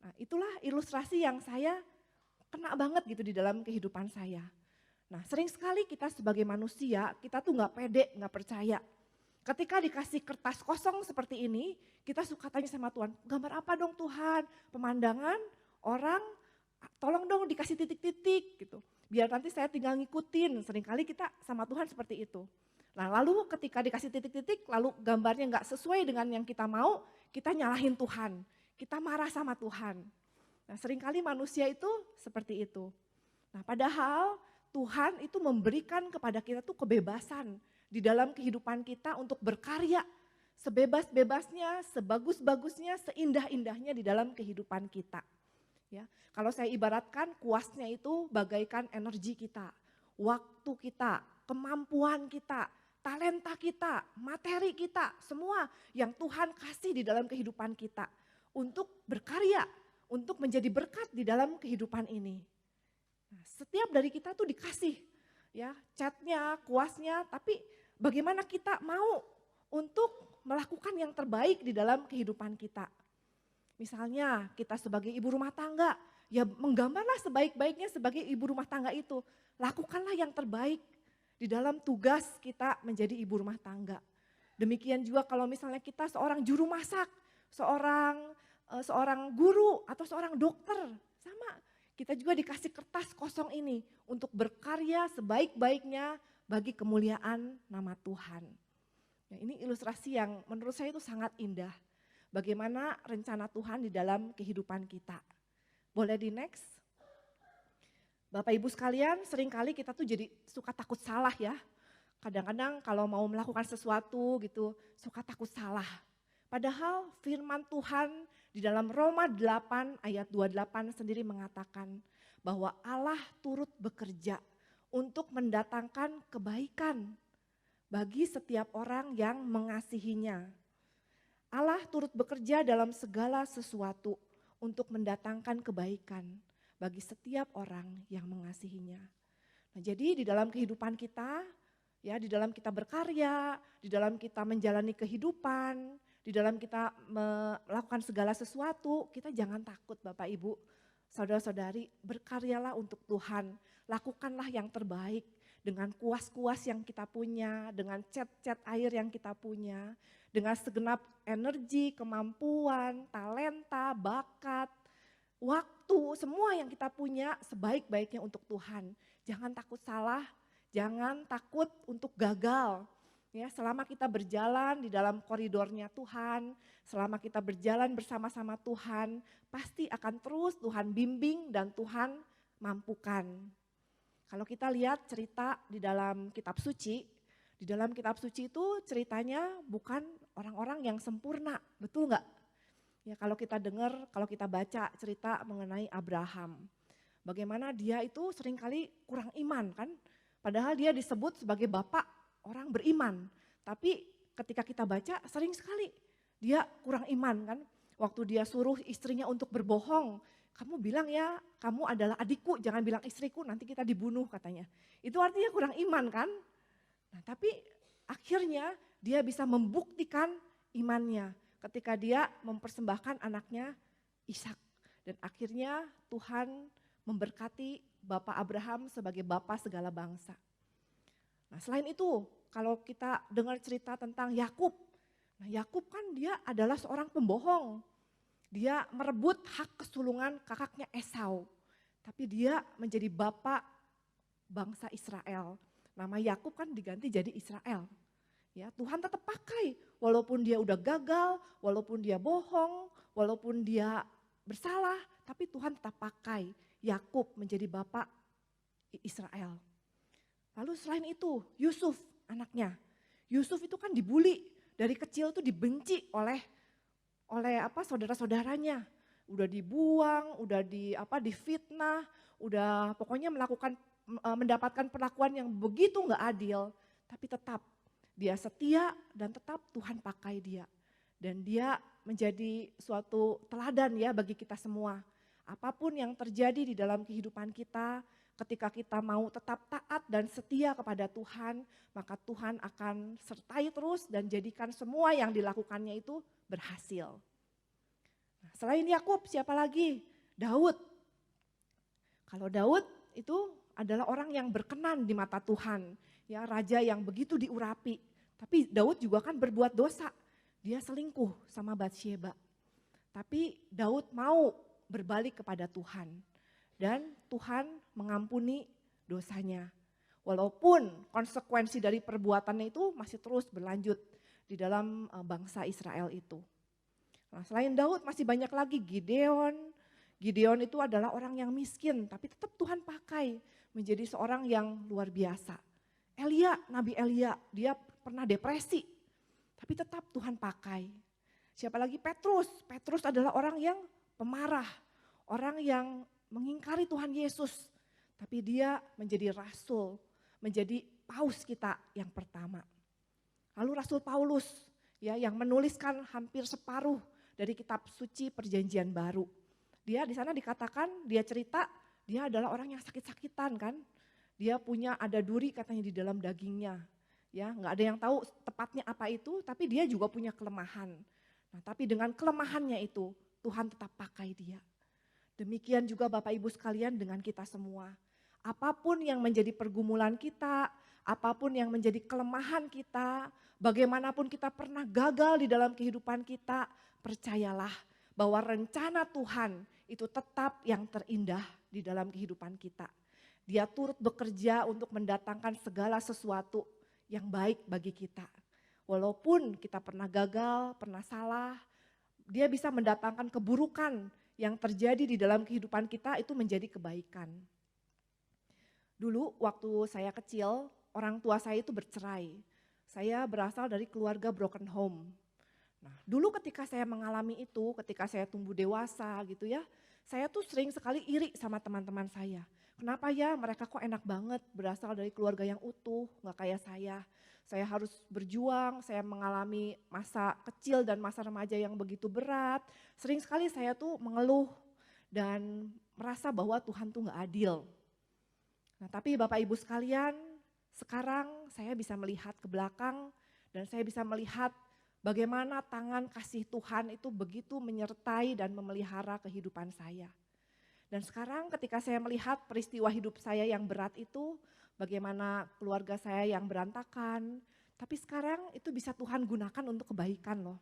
Nah, itulah ilustrasi yang saya kena banget gitu di dalam kehidupan saya. Nah, sering sekali kita sebagai manusia, kita tuh gak pede, gak percaya. Ketika dikasih kertas kosong seperti ini, kita suka tanya sama Tuhan, gambar apa dong Tuhan? Pemandangan, orang, tolong dong dikasih titik-titik gitu. Biar nanti saya tinggal ngikutin, seringkali kita sama Tuhan seperti itu. Nah, lalu ketika dikasih titik-titik, lalu gambarnya gak sesuai dengan yang kita mau, kita nyalahin Tuhan, kita marah sama Tuhan. Nah, seringkali manusia itu seperti itu. Nah, padahal Tuhan itu memberikan kepada kita tuh kebebasan di dalam kehidupan kita untuk berkarya sebebas-bebasnya, sebagus-bagusnya, seindah-indahnya di dalam kehidupan kita. Ya, kalau saya ibaratkan kuasnya itu bagaikan energi kita, waktu kita, kemampuan kita, talenta kita, materi kita, semua yang Tuhan kasih di dalam kehidupan kita untuk berkarya, untuk menjadi berkat di dalam kehidupan ini. Nah, setiap dari kita tuh dikasih ya catnya, kuasnya, tapi bagaimana kita mau untuk melakukan yang terbaik di dalam kehidupan kita. Misalnya kita sebagai ibu rumah tangga, ya menggambarlah sebaik-baiknya sebagai ibu rumah tangga itu. Lakukanlah yang terbaik di dalam tugas kita menjadi ibu rumah tangga. Demikian juga kalau misalnya kita seorang juru masak, seorang guru atau seorang dokter, sama. Kita juga dikasih kertas kosong ini untuk berkarya sebaik-baiknya bagi kemuliaan nama Tuhan. Nah, ini ilustrasi yang menurut saya itu sangat indah. Bagaimana rencana Tuhan di dalam kehidupan kita. Boleh di next? Bapak Ibu sekalian, seringkali kita tuh jadi suka takut salah ya. Kadang-kadang kalau mau melakukan sesuatu gitu, suka takut salah. Padahal firman Tuhan di dalam Roma 8 ayat 28 sendiri mengatakan bahwa Allah turut bekerja untuk mendatangkan kebaikan bagi setiap orang yang mengasihinya. Allah turut bekerja dalam segala sesuatu untuk mendatangkan kebaikan bagi setiap orang yang mengasihinya. Nah, jadi di dalam kehidupan kita, ya di dalam kita berkarya, di dalam kita menjalani kehidupan, di dalam kita melakukan segala sesuatu, kita jangan takut Bapak Ibu, saudara-saudari, berkaryalah untuk Tuhan, lakukanlah yang terbaik dengan kuas-kuas yang kita punya, dengan cat-cat air yang kita punya, dengan segenap energi, kemampuan, talenta, bakat, waktu, semua yang kita punya sebaik-baiknya untuk Tuhan. Jangan takut salah, jangan takut untuk gagal. Ya, selama kita berjalan di dalam koridornya Tuhan, selama kita berjalan bersama-sama Tuhan, pasti akan terus Tuhan bimbing dan Tuhan mampukan. Kalau kita lihat cerita di dalam kitab suci, di dalam kitab suci itu ceritanya bukan orang-orang yang sempurna, betul nggak? Ya, kalau kita dengar, kalau kita baca cerita mengenai Abraham, bagaimana dia itu seringkali kurang iman kan? Padahal dia disebut sebagai bapak orang beriman, tapi ketika kita baca sering sekali dia kurang iman kan? Waktu dia suruh istrinya untuk berbohong, kamu bilang ya kamu adalah adikku, jangan bilang istriku nanti kita dibunuh katanya. Itu artinya kurang iman kan? Nah, tapi akhirnya dia bisa membuktikan imannya ketika dia mempersembahkan anaknya Ishak. Dan akhirnya Tuhan memberkati Bapak Abraham sebagai Bapak segala bangsa. Nah, selain itu kalau kita dengar cerita tentang Yakub, nah Yakub kan dia adalah seorang pembohong. Dia merebut hak kesulungan kakaknya Esau. Tapi dia menjadi bapak bangsa Israel. Nama Yakub kan diganti jadi Israel. Ya, Tuhan tetap pakai walaupun dia udah gagal, walaupun dia bohong, walaupun dia bersalah, tapi Tuhan tetap pakai Yakub menjadi bapak Israel. Lalu selain itu Yusuf anaknya. Yusuf itu kan dibully, dari kecil tuh dibenci oleh saudara-saudaranya. Udah dibuang, udah difitnah, udah pokoknya mendapatkan perlakuan yang begitu nggak adil, tapi tetap dia setia dan tetap Tuhan pakai dia. Dan dia menjadi suatu teladan ya bagi kita semua. Apapun yang terjadi di dalam kehidupan kita, ketika kita mau tetap taat dan setia kepada Tuhan, maka Tuhan akan sertai terus dan jadikan semua yang dilakukannya itu berhasil. Nah, selain Yakub siapa lagi? Daud. Kalau Daud itu adalah orang yang berkenan di mata Tuhan, ya raja yang begitu diurapi. Tapi Daud juga kan berbuat dosa, dia selingkuh sama Batsyeba. Tapi Daud mau berbalik kepada Tuhan dan Tuhan mengampuni dosanya. Walaupun konsekuensi dari perbuatannya itu masih terus berlanjut di dalam bangsa Israel itu. Nah, selain Daud masih banyak lagi Gideon. Gideon itu adalah orang yang miskin tapi tetap Tuhan pakai menjadi seorang yang luar biasa. Elia, Nabi Elia, dia pernah depresi, tapi tetap Tuhan pakai. Siapa lagi? Petrus. Petrus adalah orang yang pemarah, orang yang mengingkari Tuhan Yesus. Tapi dia menjadi rasul, menjadi paus kita yang pertama. Lalu Rasul Paulus ya yang menuliskan hampir separuh dari kitab suci Perjanjian Baru. Dia di sana dikatakan, dia cerita, dia adalah orang yang sakit-sakitan kan. Dia punya ada duri katanya di dalam dagingnya. Ya, nggak ada yang tahu tepatnya apa itu, tapi dia juga punya kelemahan. Nah, tapi dengan kelemahannya itu, Tuhan tetap pakai dia. Demikian juga Bapak Ibu sekalian dengan kita semua. apapun yang menjadi pergumulan kita, apapun yang menjadi kelemahan kita, bagaimanapun kita pernah gagal di dalam kehidupan kita, percayalah bahwa rencana Tuhan itu tetap yang terindah di dalam kehidupan kita. Dia turut bekerja untuk mendatangkan segala sesuatu yang baik bagi kita. Walaupun kita pernah gagal, pernah salah, dia bisa mendatangkan keburukan yang terjadi di dalam kehidupan kita itu menjadi kebaikan. Dulu waktu saya kecil, orang tua saya itu bercerai. Saya berasal dari keluarga broken home. Nah, dulu ketika saya mengalami itu, ketika saya tumbuh dewasa gitu ya, saya tuh sering sekali iri sama teman-teman saya. Kenapa ya mereka kok enak banget berasal dari keluarga yang utuh, gak kayak saya. Saya harus berjuang, saya mengalami masa kecil dan masa remaja yang begitu berat. Sering sekali saya tuh mengeluh dan merasa bahwa Tuhan tuh gak adil. Nah, tapi Bapak Ibu sekalian, sekarang saya bisa melihat ke belakang dan saya bisa melihat bagaimana tangan kasih Tuhan itu begitu menyertai dan memelihara kehidupan saya. Dan sekarang ketika saya melihat peristiwa hidup saya yang berat itu, bagaimana keluarga saya yang berantakan, tapi sekarang itu bisa Tuhan gunakan untuk kebaikan loh.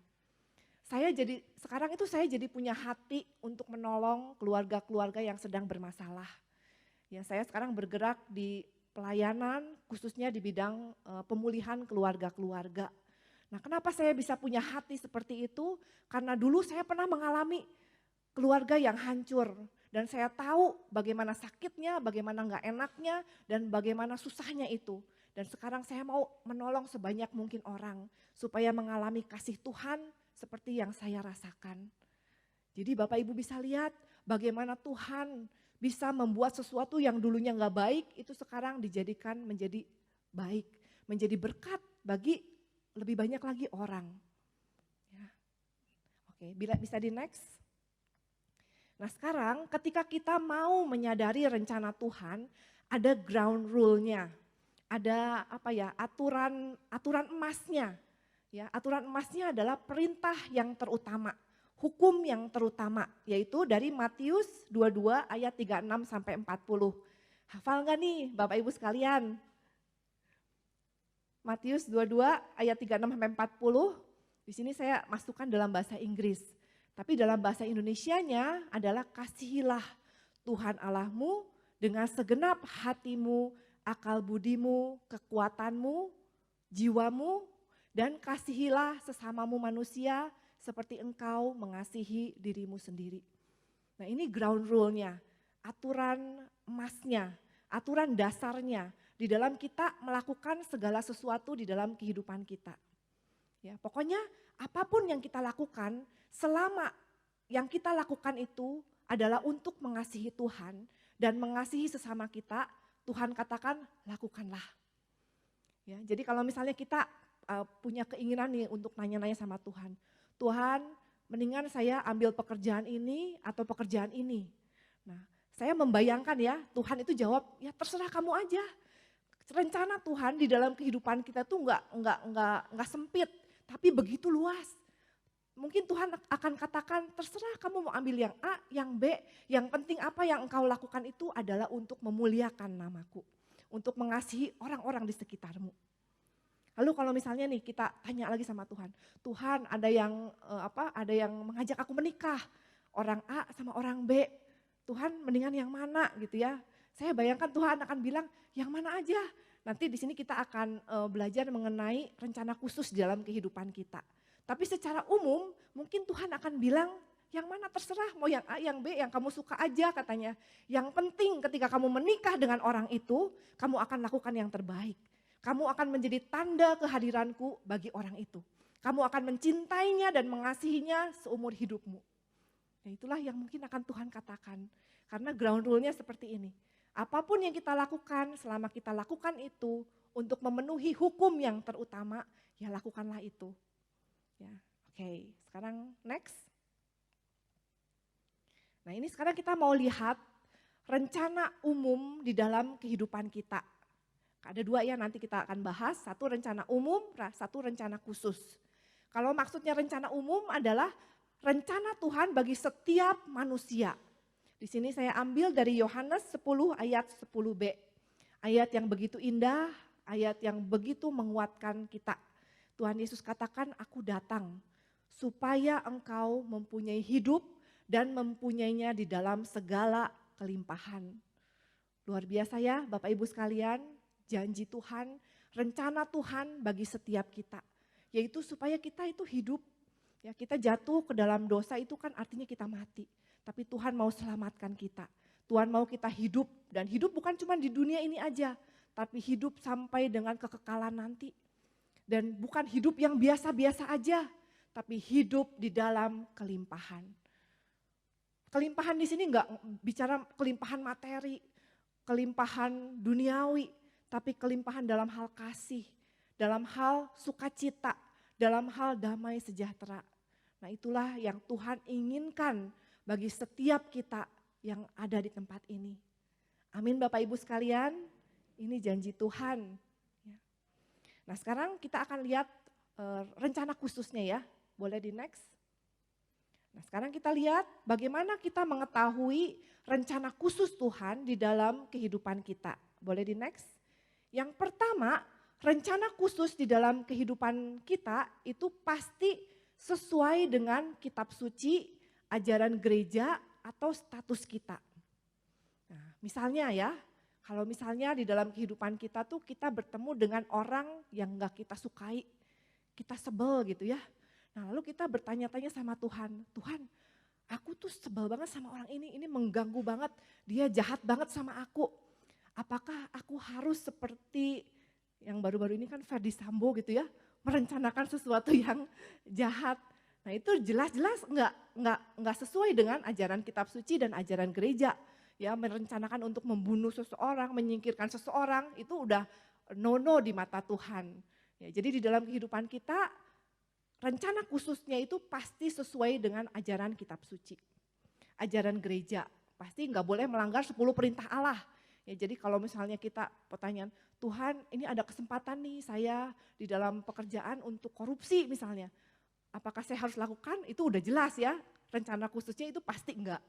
Sekarang itu saya jadi punya hati untuk menolong keluarga-keluarga yang sedang bermasalah. Ya, saya sekarang bergerak di pelayanan khususnya di bidang pemulihan keluarga-keluarga. Nah, kenapa saya bisa punya hati seperti itu? Karena dulu saya pernah mengalami keluarga yang hancur. Dan saya tahu bagaimana sakitnya, bagaimana gak enaknya, dan bagaimana susahnya itu. Dan sekarang saya mau menolong sebanyak mungkin orang supaya mengalami kasih Tuhan seperti yang saya rasakan. Jadi Bapak Ibu bisa lihat bagaimana Tuhan bisa membuat sesuatu yang dulunya gak baik, itu sekarang dijadikan menjadi baik. Menjadi berkat bagi lebih banyak lagi orang. Ya. Oke, bisa di next. Nah sekarang ketika kita mau menyadari rencana Tuhan, ada ground rule-nya, ada aturan emasnya. Ya, aturan emasnya adalah perintah yang terutama, hukum yang terutama, yaitu dari Matius 22 ayat 36 sampai 40. Hafal nggak nih Bapak Ibu sekalian? Matius 22 ayat 36 sampai 40, di sini saya masukkan dalam bahasa Inggris. Tapi dalam bahasa Indonesianya adalah kasihilah Tuhan Allahmu dengan segenap hatimu, akal budimu, kekuatanmu, jiwamu, dan kasihilah sesamamu manusia seperti engkau mengasihi dirimu sendiri. Nah ini ground rule-nya, aturan emasnya, aturan dasarnya di dalam kita melakukan segala sesuatu di dalam kehidupan kita. Ya, pokoknya apapun yang kita lakukan, selama yang kita lakukan itu adalah untuk mengasihi Tuhan dan mengasihi sesama kita, Tuhan katakan lakukanlah. Ya, jadi kalau misalnya kita punya keinginan nih untuk nanya-nanya sama Tuhan, Tuhan mendingan saya ambil pekerjaan ini atau pekerjaan ini. Nah, saya membayangkan ya Tuhan itu jawab, ya terserah kamu aja. Rencana Tuhan di dalam kehidupan kita tuh nggak sempit, tapi begitu luas. Mungkin Tuhan akan katakan terserah kamu mau ambil yang A, yang B, yang penting apa yang engkau lakukan itu adalah untuk memuliakan namaku, untuk mengasihi orang-orang di sekitarmu. Lalu kalau misalnya nih kita tanya lagi sama Tuhan, Tuhan ada yang mengajak aku menikah, orang A sama orang B, Tuhan mendingan yang mana gitu ya. Saya bayangkan Tuhan akan bilang yang mana aja. Nanti di sini kita akan belajar mengenai rencana khusus dalam kehidupan kita. Tapi secara umum mungkin Tuhan akan bilang yang mana terserah, mau yang A, yang B, yang kamu suka aja katanya. Yang penting ketika kamu menikah dengan orang itu, kamu akan lakukan yang terbaik. Kamu akan menjadi tanda kehadiranku bagi orang itu. Kamu akan mencintainya dan mengasihinya seumur hidupmu. Nah itulah yang mungkin akan Tuhan katakan. Karena ground rule-nya seperti ini. Apapun yang kita lakukan, selama kita lakukan itu untuk memenuhi hukum yang terutama, ya lakukanlah itu. Ya, oke, sekarang next. Nah ini sekarang kita mau lihat rencana umum di dalam kehidupan kita. Ada dua ya nanti kita akan bahas, satu rencana umum, satu rencana khusus. Kalau maksudnya rencana umum adalah rencana Tuhan bagi setiap manusia. Di sini saya ambil dari Yohanes 10 ayat 10b. Ayat yang begitu indah, ayat yang begitu menguatkan kita. Tuhan Yesus katakan, aku datang supaya engkau mempunyai hidup dan mempunyainya di dalam segala kelimpahan. Luar biasa ya Bapak Ibu sekalian, janji Tuhan, rencana Tuhan bagi setiap kita. Yaitu supaya kita itu hidup. Ya, kita jatuh ke dalam dosa itu kan artinya kita mati. Tapi Tuhan mau selamatkan kita. Tuhan mau kita hidup. Dan hidup bukan cuma di dunia ini aja. Tapi hidup sampai dengan kekekalan nanti. Dan bukan hidup yang biasa-biasa aja. Tapi hidup di dalam kelimpahan. Kelimpahan di sini enggak bicara kelimpahan materi. Kelimpahan duniawi. Tapi kelimpahan dalam hal kasih. Dalam hal sukacita. Dalam hal damai sejahtera. Nah itulah yang Tuhan inginkan bagi setiap kita yang ada di tempat ini. Amin Bapak Ibu sekalian, ini janji Tuhan. Ya. Nah sekarang kita akan lihat rencana khususnya ya, boleh di next. Nah sekarang kita lihat bagaimana kita mengetahui rencana khusus Tuhan di dalam kehidupan kita. Boleh di next. Yang pertama, rencana khusus di dalam kehidupan kita itu pasti sesuai dengan kitab suci, ajaran gereja, atau status kita. Nah, misalnya ya, kalau misalnya di dalam kehidupan kita tuh kita bertemu dengan orang yang gak kita sukai, kita sebel gitu ya. Nah lalu kita bertanya-tanya sama Tuhan, Tuhan aku tuh sebel banget sama orang ini mengganggu banget, dia jahat banget sama aku. Apakah aku harus seperti yang baru-baru ini kan Ferdy Sambo gitu ya, merencanakan sesuatu yang jahat. Nah itu jelas-jelas enggak sesuai dengan ajaran kitab suci dan ajaran gereja. Ya merencanakan untuk membunuh seseorang, menyingkirkan seseorang, itu udah no-no di mata Tuhan. Ya, jadi di dalam kehidupan kita, rencana khususnya itu pasti sesuai dengan ajaran kitab suci. Ajaran gereja, pasti enggak boleh melanggar 10 perintah Allah. Ya, jadi kalau misalnya kita pertanyaan, Tuhan ini ada kesempatan nih saya di dalam pekerjaan untuk korupsi misalnya. Apakah saya harus lakukan? Itu udah jelas ya, rencana khususnya itu pasti enggak.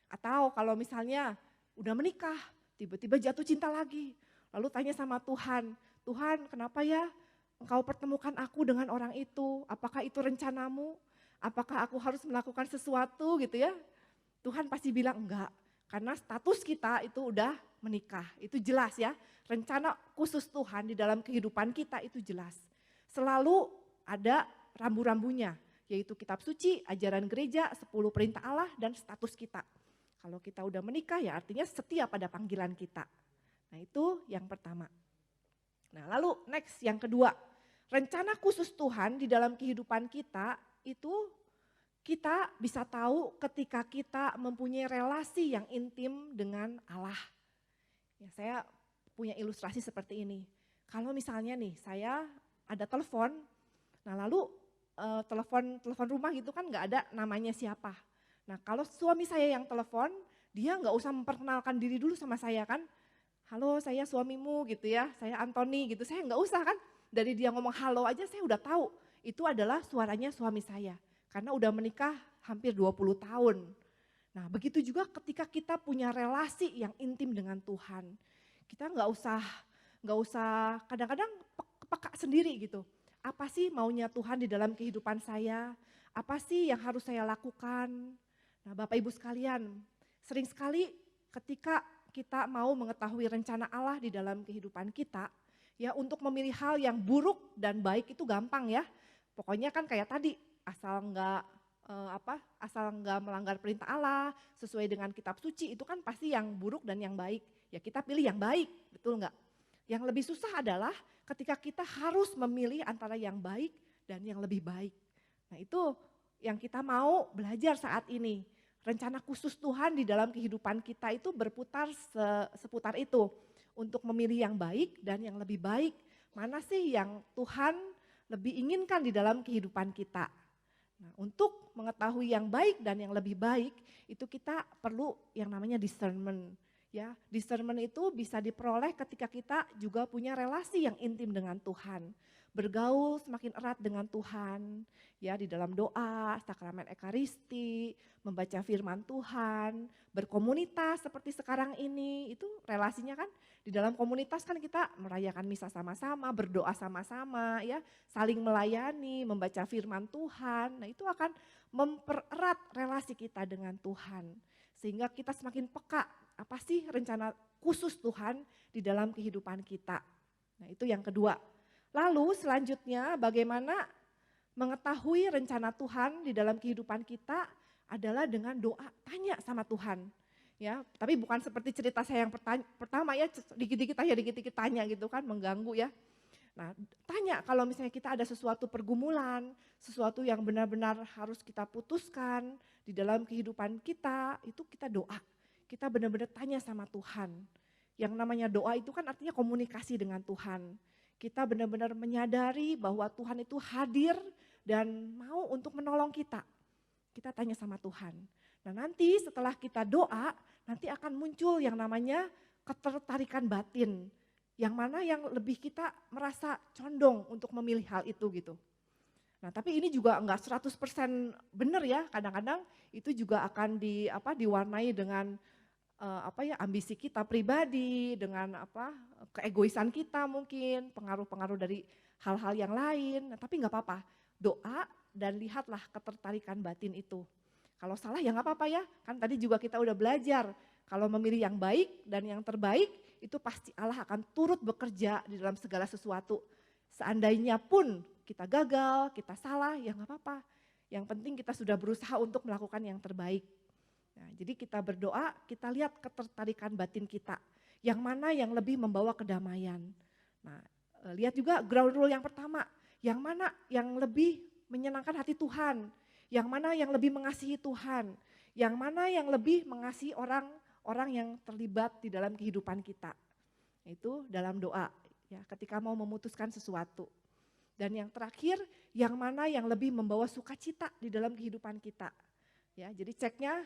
Atau kalau misalnya udah menikah, tiba-tiba jatuh cinta lagi. Lalu tanya sama Tuhan, Tuhan kenapa ya engkau pertemukan aku dengan orang itu? Apakah itu rencanamu? Apakah aku harus melakukan sesuatu gitu ya? Tuhan pasti bilang enggak. Karena status kita itu udah menikah, itu jelas ya. Rencana khusus Tuhan di dalam kehidupan kita itu jelas. Selalu ada rambu-rambunya, yaitu kitab suci, ajaran gereja, 10 perintah Allah, dan status kita. Kalau kita udah menikah ya artinya setia pada panggilan kita. Nah itu yang pertama. Nah lalu next yang kedua, rencana khusus Tuhan di dalam kehidupan kita itu kita bisa tahu ketika kita mempunyai relasi yang intim dengan Allah. Ya, saya punya ilustrasi seperti ini. Kalau misalnya nih saya ada telepon, nah lalu telepon rumah gitu kan nggak ada namanya siapa. Nah kalau suami saya yang telepon, dia nggak usah memperkenalkan diri dulu sama saya kan. Halo saya suamimu gitu ya, saya Antoni gitu, saya nggak usah kan. Dari dia ngomong halo aja saya udah tahu, itu adalah suaranya suami saya. Karena udah menikah hampir 20 tahun. Nah begitu juga ketika kita punya relasi yang intim dengan Tuhan. Kita nggak usah kadang-kadang peka sendiri gitu. Apa sih maunya Tuhan di dalam kehidupan saya? Apa sih yang harus saya lakukan? Nah Bapak Ibu sekalian, sering sekali ketika kita mau mengetahui rencana Allah di dalam kehidupan kita, ya untuk memilih hal yang buruk dan baik itu gampang ya. Pokoknya kan kayak tadi, asal nggak melanggar perintah Allah, sesuai dengan kitab suci, itu kan pasti yang buruk dan yang baik. Ya kita pilih yang baik, betul nggak? Yang lebih susah adalah ketika kita harus memilih antara yang baik dan yang lebih baik. Nah itu yang kita mau belajar saat ini. Rencana khusus Tuhan di dalam kehidupan kita itu berputar seputar itu. Untuk memilih yang baik dan yang lebih baik. Mana sih yang Tuhan lebih inginkan di dalam kehidupan kita. Nah, untuk mengetahui yang baik dan yang lebih baik, itu kita perlu yang namanya discernment. Ya, discernment itu bisa diperoleh ketika kita juga punya relasi yang intim dengan Tuhan. Bergaul semakin erat dengan Tuhan, ya di dalam doa, sakramen ekaristi, membaca firman Tuhan, berkomunitas seperti sekarang ini, itu relasinya kan di dalam komunitas kan kita merayakan misa sama-sama, berdoa sama-sama, ya, saling melayani, membaca firman Tuhan. Nah, itu akan mempererat relasi kita dengan Tuhan. Sehingga kita semakin peka, apa sih rencana khusus Tuhan di dalam kehidupan kita. Nah, itu yang kedua. Lalu selanjutnya bagaimana mengetahui rencana Tuhan di dalam kehidupan kita adalah dengan doa, tanya sama Tuhan. Ya, tapi bukan seperti cerita saya yang pertama ya, dikit-dikit tanya gitu kan, mengganggu ya. Nah, tanya kalau misalnya kita ada sesuatu pergumulan, sesuatu yang benar-benar harus kita putuskan di dalam kehidupan kita, itu kita doa. Kita benar-benar tanya sama Tuhan. Yang namanya doa itu kan artinya komunikasi dengan Tuhan. Kita benar-benar menyadari bahwa Tuhan itu hadir dan mau untuk menolong kita. Kita tanya sama Tuhan. Nah, nanti setelah kita doa, nanti akan muncul yang namanya ketertarikan batin. Yang mana yang lebih kita merasa condong untuk memilih hal itu gitu. Nah, tapi ini juga enggak 100% benar ya, kadang-kadang itu juga akan diwarnai dengan ambisi kita pribadi, dengan keegoisan kita mungkin, pengaruh-pengaruh dari hal-hal yang lain. Nah, tapi enggak apa-apa, doa dan lihatlah ketertarikan batin itu. Kalau salah ya enggak apa-apa ya, kan tadi juga kita udah belajar, kalau memilih yang baik dan yang terbaik, itu pasti Allah akan turut bekerja di dalam segala sesuatu. Seandainya pun kita gagal, kita salah, ya nggak apa-apa. Yang penting kita sudah berusaha untuk melakukan yang terbaik. Nah, jadi kita berdoa, kita lihat ketertarikan batin kita. Yang mana yang lebih membawa kedamaian. Nah, lihat juga ground rule yang pertama. Yang mana yang lebih menyenangkan hati Tuhan. Yang mana yang lebih mengasihi Tuhan. Yang mana yang lebih mengasihi orang yang terlibat di dalam kehidupan kita. Itu dalam doa, ya, ketika mau memutuskan sesuatu. Dan yang terakhir, yang mana yang lebih membawa sukacita di dalam kehidupan kita. Ya, jadi ceknya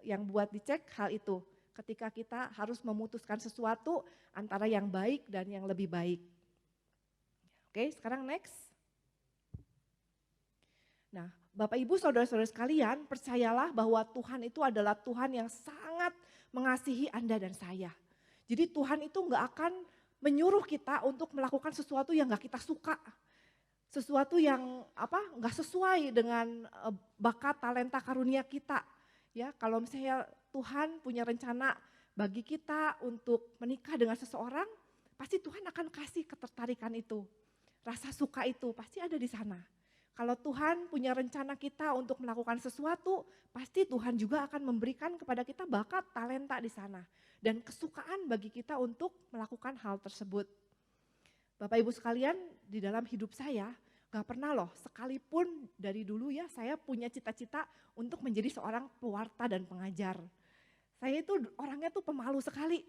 yang buat dicek hal itu. Ketika kita harus memutuskan sesuatu antara yang baik dan yang lebih baik. Oke, sekarang next. Nah, Bapak Ibu saudara-saudara sekalian, percayalah bahwa Tuhan itu adalah Tuhan yang sangat mengasihi Anda dan saya. Jadi Tuhan itu nggak akan menyuruh kita untuk melakukan sesuatu yang nggak kita suka. Sesuatu yang nggak sesuai dengan bakat, talenta, karunia kita. Ya, kalau misalnya Tuhan punya rencana bagi kita untuk menikah dengan seseorang, pasti Tuhan akan kasih ketertarikan itu. Rasa suka itu pasti ada di sana. Kalau Tuhan punya rencana kita untuk melakukan sesuatu, pasti Tuhan juga akan memberikan kepada kita bakat, talenta di sana. Dan kesukaan bagi kita untuk melakukan hal tersebut. Bapak Ibu sekalian, di dalam hidup saya gak pernah loh, sekalipun dari dulu ya saya punya cita-cita untuk menjadi seorang pewarta dan pengajar. Saya itu orangnya tuh pemalu sekali.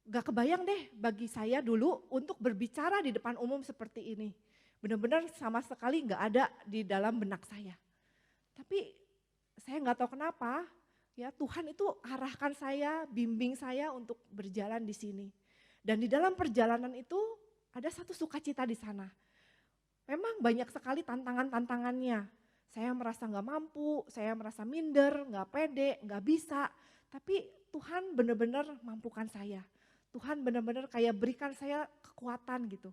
Gak kebayang deh bagi saya dulu untuk berbicara di depan umum seperti ini. Benar-benar sama sekali gak ada di dalam benak saya. Tapi saya gak tahu kenapa ya Tuhan itu arahkan saya, bimbing saya untuk berjalan di sini. Dan di dalam perjalanan itu ada satu sukacita di sana. Memang banyak sekali tantangan-tantangannya. Saya merasa gak mampu, saya merasa minder, gak pede, gak bisa. Tapi Tuhan benar-benar mampukan saya. Tuhan benar-benar kayak berikan saya kekuatan gitu.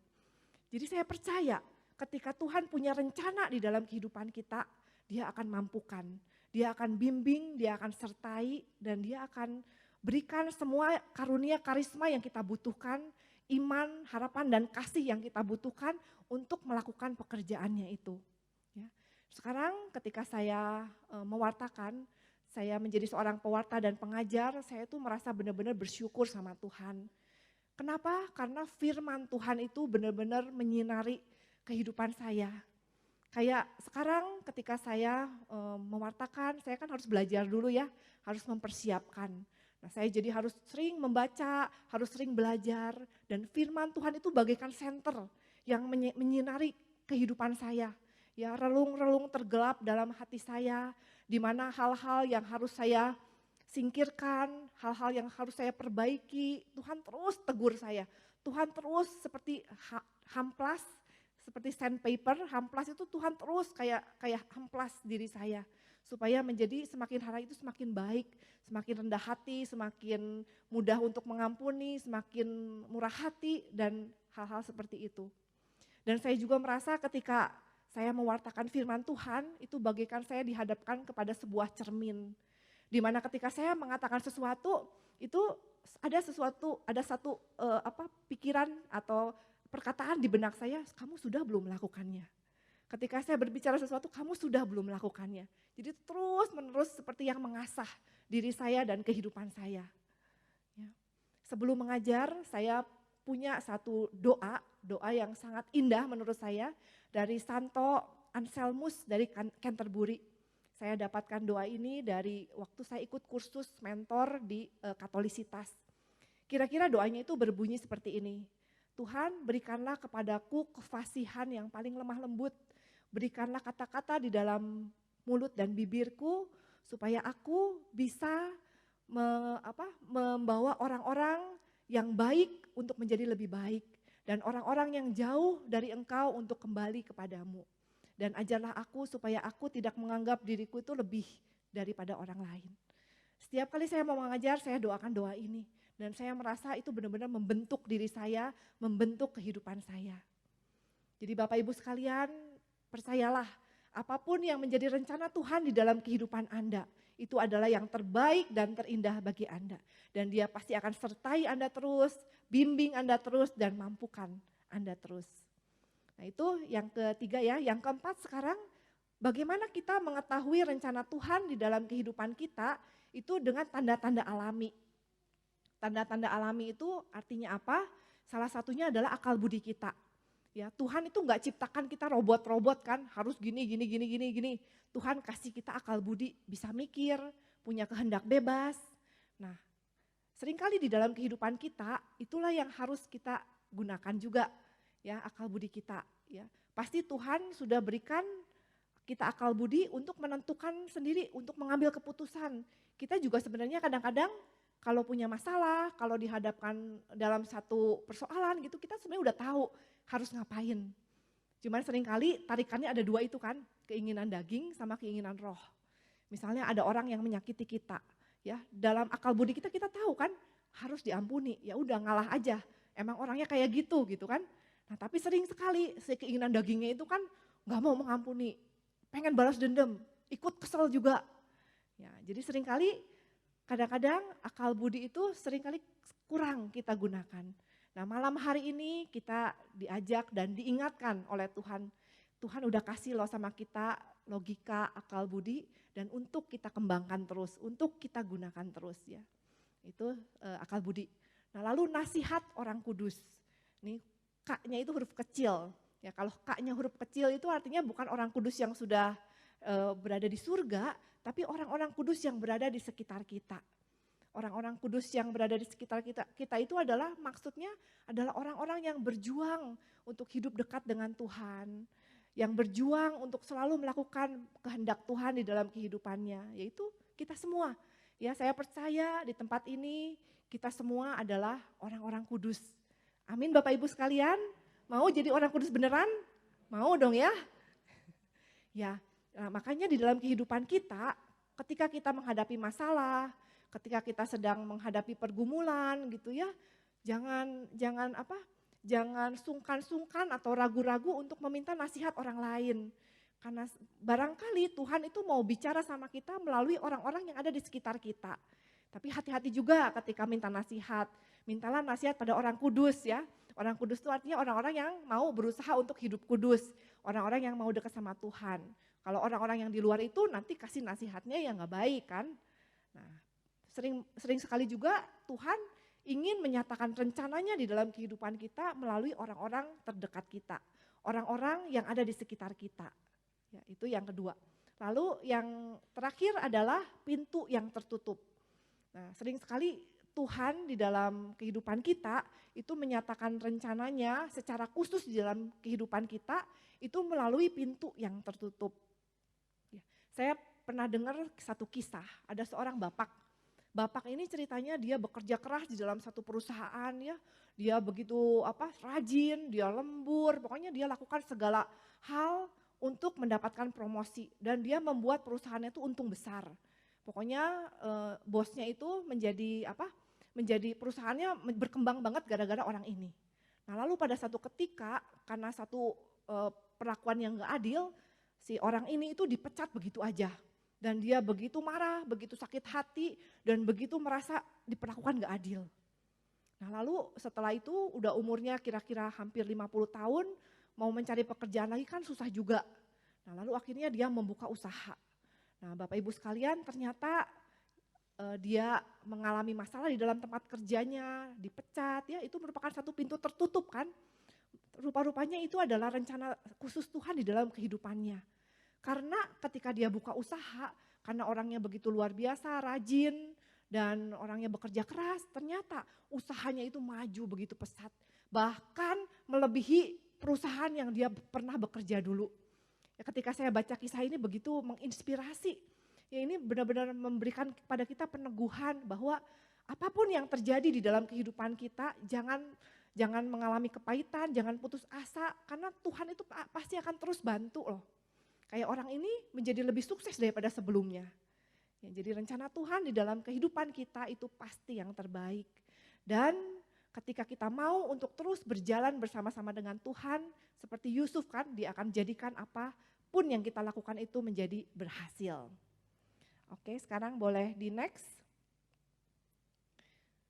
Jadi saya percaya ketika Tuhan punya rencana di dalam kehidupan kita, Dia akan mampukan. Dia akan bimbing, Dia akan sertai, dan Dia akan berikan semua karunia, karisma yang kita butuhkan, iman, harapan, dan kasih yang kita butuhkan untuk melakukan pekerjaannya itu. Ya. Sekarang ketika saya mewartakan, saya menjadi seorang pewarta dan pengajar, saya tuh merasa benar-benar bersyukur sama Tuhan. Kenapa? Karena firman Tuhan itu benar-benar menyinari kehidupan saya. Kayak sekarang ketika saya mewartakan, saya kan harus belajar dulu ya, harus mempersiapkan. Nah, saya jadi harus sering membaca, harus sering belajar, dan firman Tuhan itu bagaikan senter yang menyinari kehidupan saya. Ya, relung-relung tergelap dalam hati saya, di mana hal-hal yang harus saya singkirkan, hal-hal yang harus saya perbaiki, Tuhan terus tegur saya. Tuhan terus seperti hamplas, seperti sandpaper, hamplas itu Tuhan terus kayak hamplas diri saya. Supaya menjadi semakin hari itu semakin baik, semakin rendah hati, semakin mudah untuk mengampuni, semakin murah hati dan hal-hal seperti itu. Dan saya juga merasa ketika saya mewartakan firman Tuhan, itu bagaikan saya dihadapkan kepada sebuah cermin. Di mana ketika saya mengatakan sesuatu, itu ada satu pikiran atau perkataan di benak saya, kamu sudah belum melakukannya. Ketika saya berbicara sesuatu, kamu sudah belum melakukannya. Jadi terus menerus seperti yang mengasah diri saya dan kehidupan saya. Ya. Sebelum mengajar, saya punya satu doa yang sangat indah menurut saya dari Santo Anselmus dari Canterbury. Saya dapatkan doa ini dari waktu saya ikut kursus mentor di Katolisitas. Kira-kira doanya itu berbunyi seperti ini. Tuhan, berikanlah kepadaku kefasihan yang paling lemah lembut. Berikanlah kata-kata di dalam mulut dan bibirku supaya aku bisa membawa orang-orang yang baik untuk menjadi lebih baik. Dan orang-orang yang jauh dari Engkau untuk kembali kepadamu. Dan ajarlah aku supaya aku tidak menganggap diriku itu lebih daripada orang lain. Setiap kali saya mau mengajar, saya doakan doa ini. Dan saya merasa itu benar-benar membentuk diri saya, membentuk kehidupan saya. Jadi Bapak Ibu sekalian, percayalah, apapun yang menjadi rencana Tuhan di dalam kehidupan Anda, itu adalah yang terbaik dan terindah bagi Anda. Dan Dia pasti akan sertai Anda terus, bimbing Anda terus, dan mampukan Anda terus. Nah itu yang ketiga ya, yang keempat sekarang bagaimana kita mengetahui rencana Tuhan di dalam kehidupan kita itu dengan tanda-tanda alami. Tanda-tanda alami itu artinya apa? Salah satunya adalah akal budi kita. Ya, Tuhan itu enggak ciptakan kita robot-robot kan, harus gini. Tuhan kasih kita akal budi, bisa mikir, punya kehendak bebas. Nah, seringkali di dalam kehidupan kita itulah yang harus kita gunakan juga. Ya, akal budi kita, ya. Pasti Tuhan sudah berikan kita akal budi untuk menentukan sendiri, untuk mengambil keputusan. Kita juga sebenarnya kadang-kadang kalau punya masalah, kalau dihadapkan dalam satu persoalan gitu, kita sebenarnya udah tahu harus ngapain. Cuman seringkali tarikannya ada dua itu kan, keinginan daging sama keinginan roh. Misalnya ada orang yang menyakiti kita, ya dalam akal budi kita tahu kan harus diampuni, ya udah ngalah aja. Emang orangnya kayak gitu kan. Nah tapi sering sekali keinginan dagingnya itu kan gak mau mengampuni, pengen balas dendam, ikut kesel juga. Ya, jadi seringkali kadang-kadang akal budi itu seringkali kurang kita gunakan. Nah malam hari ini kita diajak dan diingatkan oleh Tuhan. Tuhan udah kasih loh sama kita logika, akal budi dan untuk kita kembangkan terus, untuk kita gunakan terus ya. Itu akal budi. Nah lalu nasihat orang kudus. Nih K-nya itu huruf kecil. Ya, kalau K-nya huruf kecil itu artinya bukan orang kudus yang sudah berada di surga, tapi orang-orang kudus yang berada di sekitar kita. Orang-orang kudus yang berada di sekitar kita itu adalah maksudnya adalah orang-orang yang berjuang untuk hidup dekat dengan Tuhan. Yang berjuang untuk selalu melakukan kehendak Tuhan di dalam kehidupannya, yaitu kita semua. Ya, saya percaya di tempat ini kita semua adalah orang-orang kudus. Amin Bapak Ibu sekalian, mau jadi orang kudus beneran? Mau dong ya? Ya, nah makanya di dalam kehidupan kita, ketika kita menghadapi masalah, ketika kita sedang menghadapi pergumulan gitu ya, jangan sungkan-sungkan atau ragu-ragu untuk meminta nasihat orang lain. Karena barangkali Tuhan itu mau bicara sama kita melalui orang-orang yang ada di sekitar kita. Tapi hati-hati juga ketika minta nasihat. Mintalah nasihat pada orang kudus ya. Orang kudus itu artinya orang-orang yang mau berusaha untuk hidup kudus. Orang-orang yang mau dekat sama Tuhan. Kalau orang-orang yang di luar itu nanti kasih nasihatnya yang gak baik kan. Nah, sering sekali juga Tuhan ingin menyatakan rencananya di dalam kehidupan kita melalui orang-orang terdekat kita. Orang-orang yang ada di sekitar kita. Ya, itu yang kedua. Lalu yang terakhir adalah pintu yang tertutup. Nah, sering sekali Tuhan di dalam kehidupan kita itu menyatakan rencananya secara khusus di dalam kehidupan kita itu melalui pintu yang tertutup. Ya, saya pernah dengar satu kisah, ada seorang bapak Bapak ini ceritanya dia bekerja keras di dalam satu perusahaan ya. Dia begitu rajin, dia lembur, pokoknya dia lakukan segala hal untuk mendapatkan promosi dan dia membuat perusahaannya itu untung besar. Pokoknya bosnya itu menjadi perusahaannya berkembang banget gara-gara orang ini. Nah lalu pada satu ketika karena satu perlakuan yang gak adil, si orang ini itu dipecat begitu aja. Dan dia begitu marah, begitu sakit hati, dan begitu merasa diperlakukan gak adil. Nah lalu setelah itu udah umurnya kira-kira hampir 50 tahun, mau mencari pekerjaan lagi kan susah juga. Nah lalu akhirnya dia membuka usaha. Nah Bapak Ibu sekalian ternyata dia mengalami masalah di dalam tempat kerjanya, dipecat, ya itu merupakan satu pintu tertutup kan. Rupa-rupanya itu adalah rencana khusus Tuhan di dalam kehidupannya. Karena ketika dia buka usaha, karena orangnya begitu luar biasa, rajin, dan orangnya bekerja keras, ternyata usahanya itu maju begitu pesat. Bahkan melebihi perusahaan yang dia pernah bekerja dulu. Ya, ketika saya baca kisah ini begitu menginspirasi. Ya, ini benar-benar memberikan kepada kita peneguhan bahwa apapun yang terjadi di dalam kehidupan kita, jangan mengalami kepahitan, jangan putus asa, karena Tuhan itu pasti akan terus bantu loh. Kayak orang ini menjadi lebih sukses daripada sebelumnya. Ya, jadi rencana Tuhan di dalam kehidupan kita itu pasti yang terbaik. Dan ketika kita mau untuk terus berjalan bersama-sama dengan Tuhan, seperti Yusuf kan, dia akan jadikan apapun yang kita lakukan itu menjadi berhasil. Oke, sekarang boleh di next.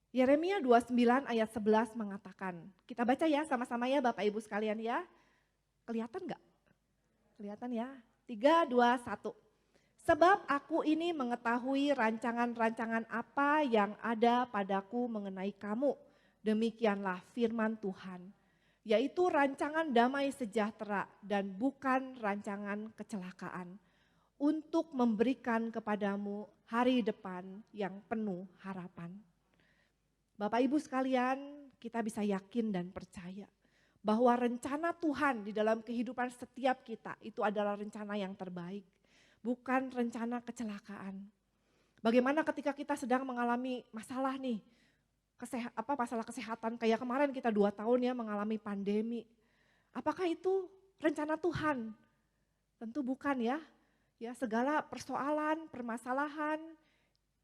Yeremia 29 ayat 11 mengatakan, kita baca ya sama-sama ya Bapak Ibu sekalian ya. Kelihatan enggak? Kelihatan ya, 3, 2, 1. Sebab aku ini mengetahui rancangan-rancangan apa yang ada padaku mengenai kamu. Demikianlah firman Tuhan, yaitu rancangan damai sejahtera dan bukan rancangan kecelakaan. Untuk memberikan kepadamu hari depan yang penuh harapan. Bapak Ibu sekalian, kita bisa yakin dan percaya bahwa rencana Tuhan di dalam kehidupan setiap kita itu adalah rencana yang terbaik, bukan rencana kecelakaan. Bagaimana ketika kita sedang mengalami masalah nih, masalah kesehatan kayak kemarin kita 2 tahun ya mengalami pandemi. Apakah itu rencana Tuhan? Tentu bukan ya. Ya, segala persoalan, permasalahan,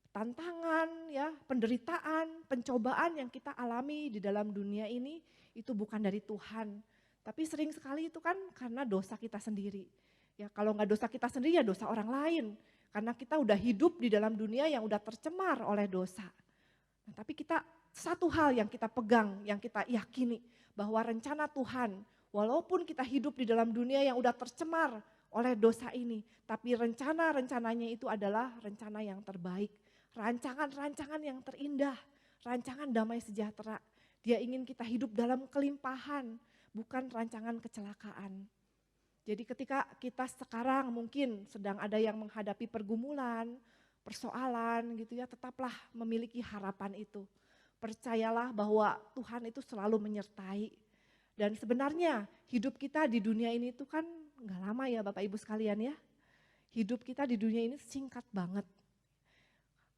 tantangan, ya, penderitaan, pencobaan yang kita alami di dalam dunia ini itu bukan dari Tuhan, tapi sering sekali itu kan karena dosa kita sendiri. Ya, kalau nggak dosa kita sendiri ya dosa orang lain, karena kita udah hidup di dalam dunia yang udah tercemar oleh dosa. Nah, tapi satu hal yang kita pegang, yang kita yakini bahwa rencana Tuhan, walaupun kita hidup di dalam dunia yang udah tercemar oleh dosa ini, tapi rencananya itu adalah rencana yang terbaik, rancangan-rancangan yang terindah, rancangan damai sejahtera. Dia ingin kita hidup dalam kelimpahan, bukan rancangan kecelakaan. Jadi ketika kita sekarang mungkin sedang ada yang menghadapi pergumulan, persoalan gitu ya, tetaplah memiliki harapan itu. Percayalah bahwa Tuhan itu selalu menyertai. Dan sebenarnya hidup kita di dunia ini itu kan gak lama ya Bapak Ibu sekalian ya. Hidup kita di dunia ini singkat banget.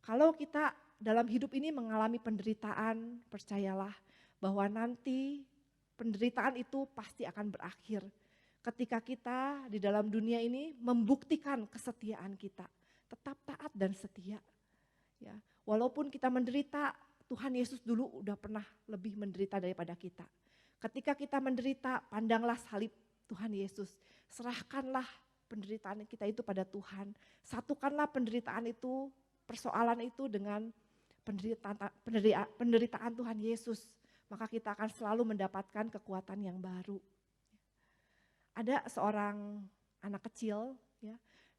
Kalau kita dalam hidup ini mengalami penderitaan, percayalah bahwa nanti penderitaan itu pasti akan berakhir. Ketika kita di dalam dunia ini membuktikan kesetiaan kita, tetap taat dan setia. Ya, walaupun kita menderita, Tuhan Yesus dulu udah pernah lebih menderita daripada kita. Ketika kita menderita, pandanglah salib Tuhan Yesus. Serahkanlah penderitaan kita itu pada Tuhan. Satukanlah penderitaan itu, persoalan itu dengan penderitaan Tuhan Yesus. Maka kita akan selalu mendapatkan kekuatan yang baru. Ada seorang anak kecil, ya,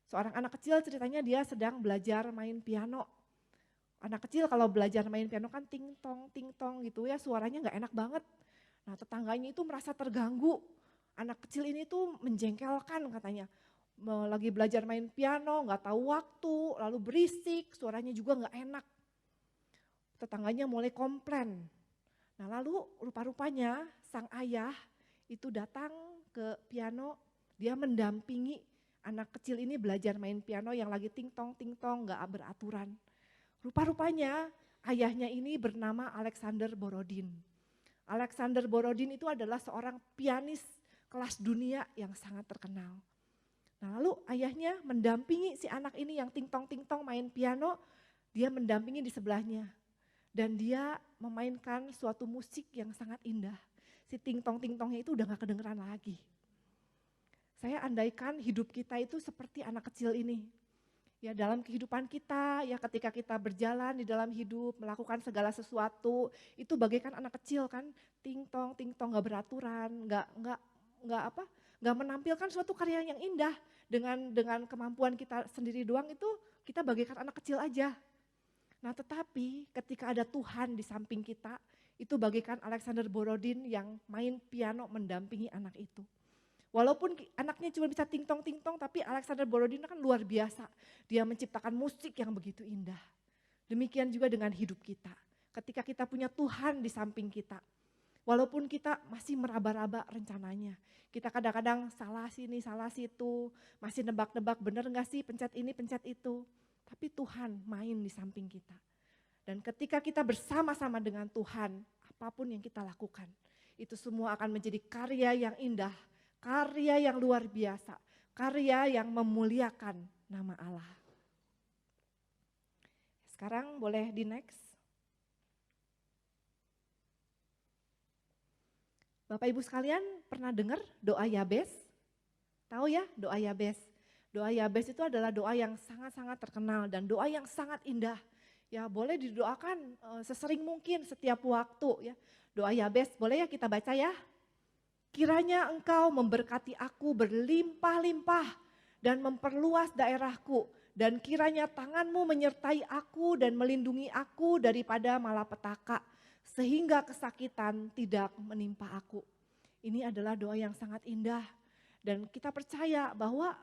seorang anak kecil ceritanya dia sedang belajar main piano. Anak kecil kalau belajar main piano kan ting tong gitu ya, suaranya nggak enak banget. Nah tetangganya itu merasa terganggu. Anak kecil ini tuh menjengkelkan katanya. Lagi belajar main piano, nggak tahu waktu, lalu berisik, suaranya juga nggak enak. Tetangganya mulai komplain. Nah lalu rupa-rupanya sang ayah itu datang ke piano, dia mendampingi anak kecil ini belajar main piano yang lagi ting tong nggak beraturan. Rupa-rupanya ayahnya ini bernama Alexander Borodin. Alexander Borodin itu adalah seorang pianis kelas dunia yang sangat terkenal. Nah, lalu ayahnya mendampingi si anak ini yang ting-tong main piano, dia mendampingi di sebelahnya. Dan dia memainkan suatu musik yang sangat indah. Si ting-tongnya itu udah gak kedengeran lagi. Saya andaikan hidup kita itu seperti anak kecil ini. Ya, dalam kehidupan kita, ya ketika kita berjalan di dalam hidup, melakukan segala sesuatu, itu bagaikan anak kecil kan, ting-tong gak beraturan, gak menampilkan suatu karya yang indah. Dengan kemampuan kita sendiri doang itu, kita bagaikan anak kecil aja. Nah, tetapi ketika ada Tuhan di samping kita, itu bagaikan Alexander Borodin yang main piano mendampingi anak itu. Walaupun anaknya cuma bisa ting-tong, tapi Alexander Borodin kan luar biasa. Dia menciptakan musik yang begitu indah. Demikian juga dengan hidup kita. Ketika kita punya Tuhan di samping kita, walaupun kita masih meraba-raba rencananya. Kita kadang-kadang salah sini, salah situ, masih nebak-nebak bener gak sih pencet ini, pencet itu. Tapi Tuhan main di samping kita. Dan ketika kita bersama-sama dengan Tuhan, apapun yang kita lakukan, itu semua akan menjadi karya yang indah, karya yang luar biasa, karya yang memuliakan nama Allah. Sekarang boleh di next. Bapak Ibu sekalian pernah dengar doa Yabes? Tahu ya doa Yabes? Doa Yabes itu adalah doa yang sangat-sangat terkenal dan doa yang sangat indah. Ya boleh didoakan sesering mungkin setiap waktu ya. Doa Yabes boleh ya kita baca ya. Kiranya Engkau memberkati aku berlimpah-limpah dan memperluas daerahku. Dan kiranya tangan-Mu menyertai aku dan melindungi aku daripada malapetaka. Sehingga kesakitan tidak menimpa aku. Ini adalah doa yang sangat indah. Dan kita percaya bahwa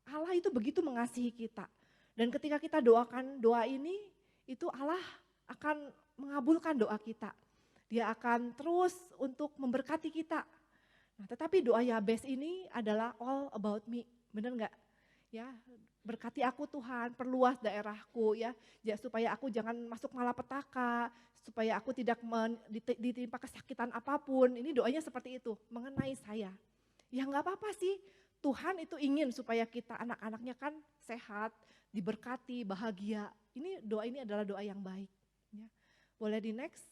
Allah itu begitu mengasihi kita. Dan ketika kita doakan doa ini, itu Allah akan mengabulkan doa kita. Dia akan terus untuk memberkati kita. Nah, tetapi doa Yabes ini adalah all about me, benar enggak? Ya, berkati aku Tuhan, perluas daerahku ya, supaya aku jangan masuk malapetaka, supaya aku tidak ditimpa kesakitan apapun. Ini doanya seperti itu, mengenai saya. Ya enggak apa-apa sih, Tuhan itu ingin supaya kita anak-anaknya kan sehat, diberkati, bahagia. Doa ini adalah doa yang baik. Ya. Boleh di next?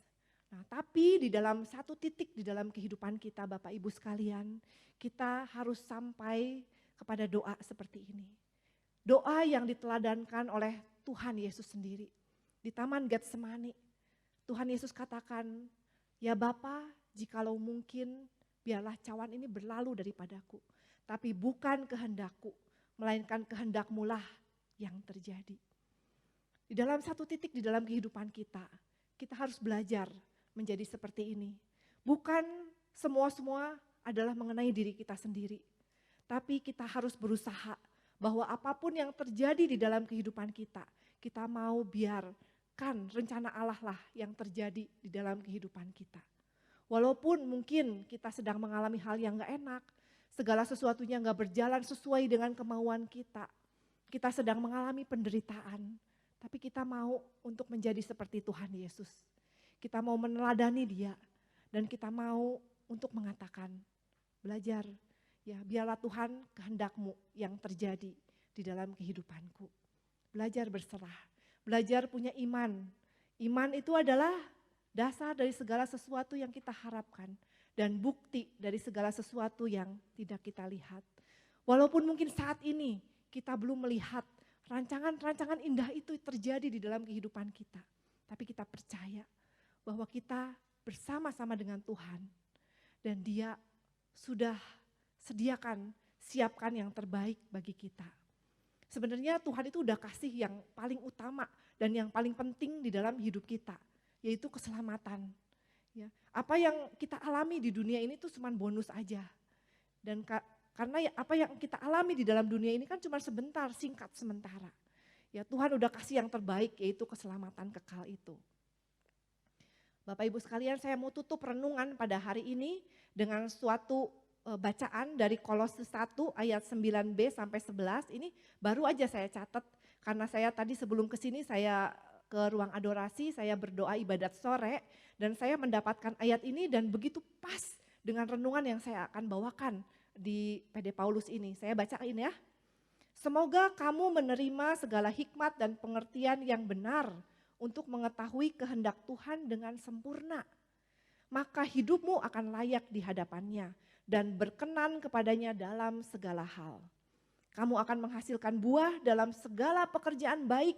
Nah, tapi di dalam satu titik di dalam kehidupan kita Bapak Ibu sekalian, kita harus sampai kepada doa seperti ini. Doa yang diteladankan oleh Tuhan Yesus sendiri. Di Taman Getsemani, Tuhan Yesus katakan, ya Bapa, jikalau mungkin biarlah cawan ini berlalu daripadaku. Tapi bukan kehendakku, melainkan kehendak-Mu lah yang terjadi. Di dalam satu titik di dalam kehidupan kita harus belajar menjadi seperti ini. Bukan semua adalah mengenai diri kita sendiri. Tapi kita harus berusaha bahwa apapun yang terjadi di dalam kehidupan kita mau biarkan rencana Allah lah yang terjadi di dalam kehidupan kita. Walaupun mungkin kita sedang mengalami hal yang gak enak, segala sesuatunya gak berjalan sesuai dengan kemauan kita. Kita sedang mengalami penderitaan, tapi kita mau untuk menjadi seperti Tuhan Yesus. Kita mau meneladani Dia dan kita mau untuk mengatakan, belajar, ya biarlah Tuhan kehendak-Mu yang terjadi di dalam kehidupanku. Belajar berserah, belajar punya iman. Iman itu adalah dasar dari segala sesuatu yang kita harapkan dan bukti dari segala sesuatu yang tidak kita lihat. Walaupun mungkin saat ini kita belum melihat rancangan-rancangan indah itu terjadi di dalam kehidupan kita. Tapi kita percaya bahwa kita bersama-sama dengan Tuhan dan Dia sudah siapkan yang terbaik bagi kita. Sebenarnya Tuhan itu udah kasih yang paling utama dan yang paling penting di dalam hidup kita, yaitu keselamatan. Ya, apa yang kita alami di dunia ini tuh cuma bonus aja. Dan karena apa yang kita alami di dalam dunia ini kan cuma sebentar, singkat sementara. Ya, Tuhan udah kasih yang terbaik, yaitu keselamatan kekal itu. Bapak Ibu sekalian, saya mau tutup renungan pada hari ini dengan suatu bacaan dari Kolose 1 ayat 9b sampai 11. Ini baru aja saya catat karena saya tadi sebelum kesini saya ke ke ruang adorasi, saya berdoa ibadat sore dan saya mendapatkan ayat ini dan begitu pas dengan renungan yang saya akan bawakan di PD Paulus ini. Saya bacain ya. Semoga kamu menerima segala hikmat dan pengertian yang benar untuk mengetahui kehendak Tuhan dengan sempurna. Maka hidupmu akan layak di hadapannya dan berkenan kepadanya dalam segala hal. Kamu akan menghasilkan buah dalam segala pekerjaan baik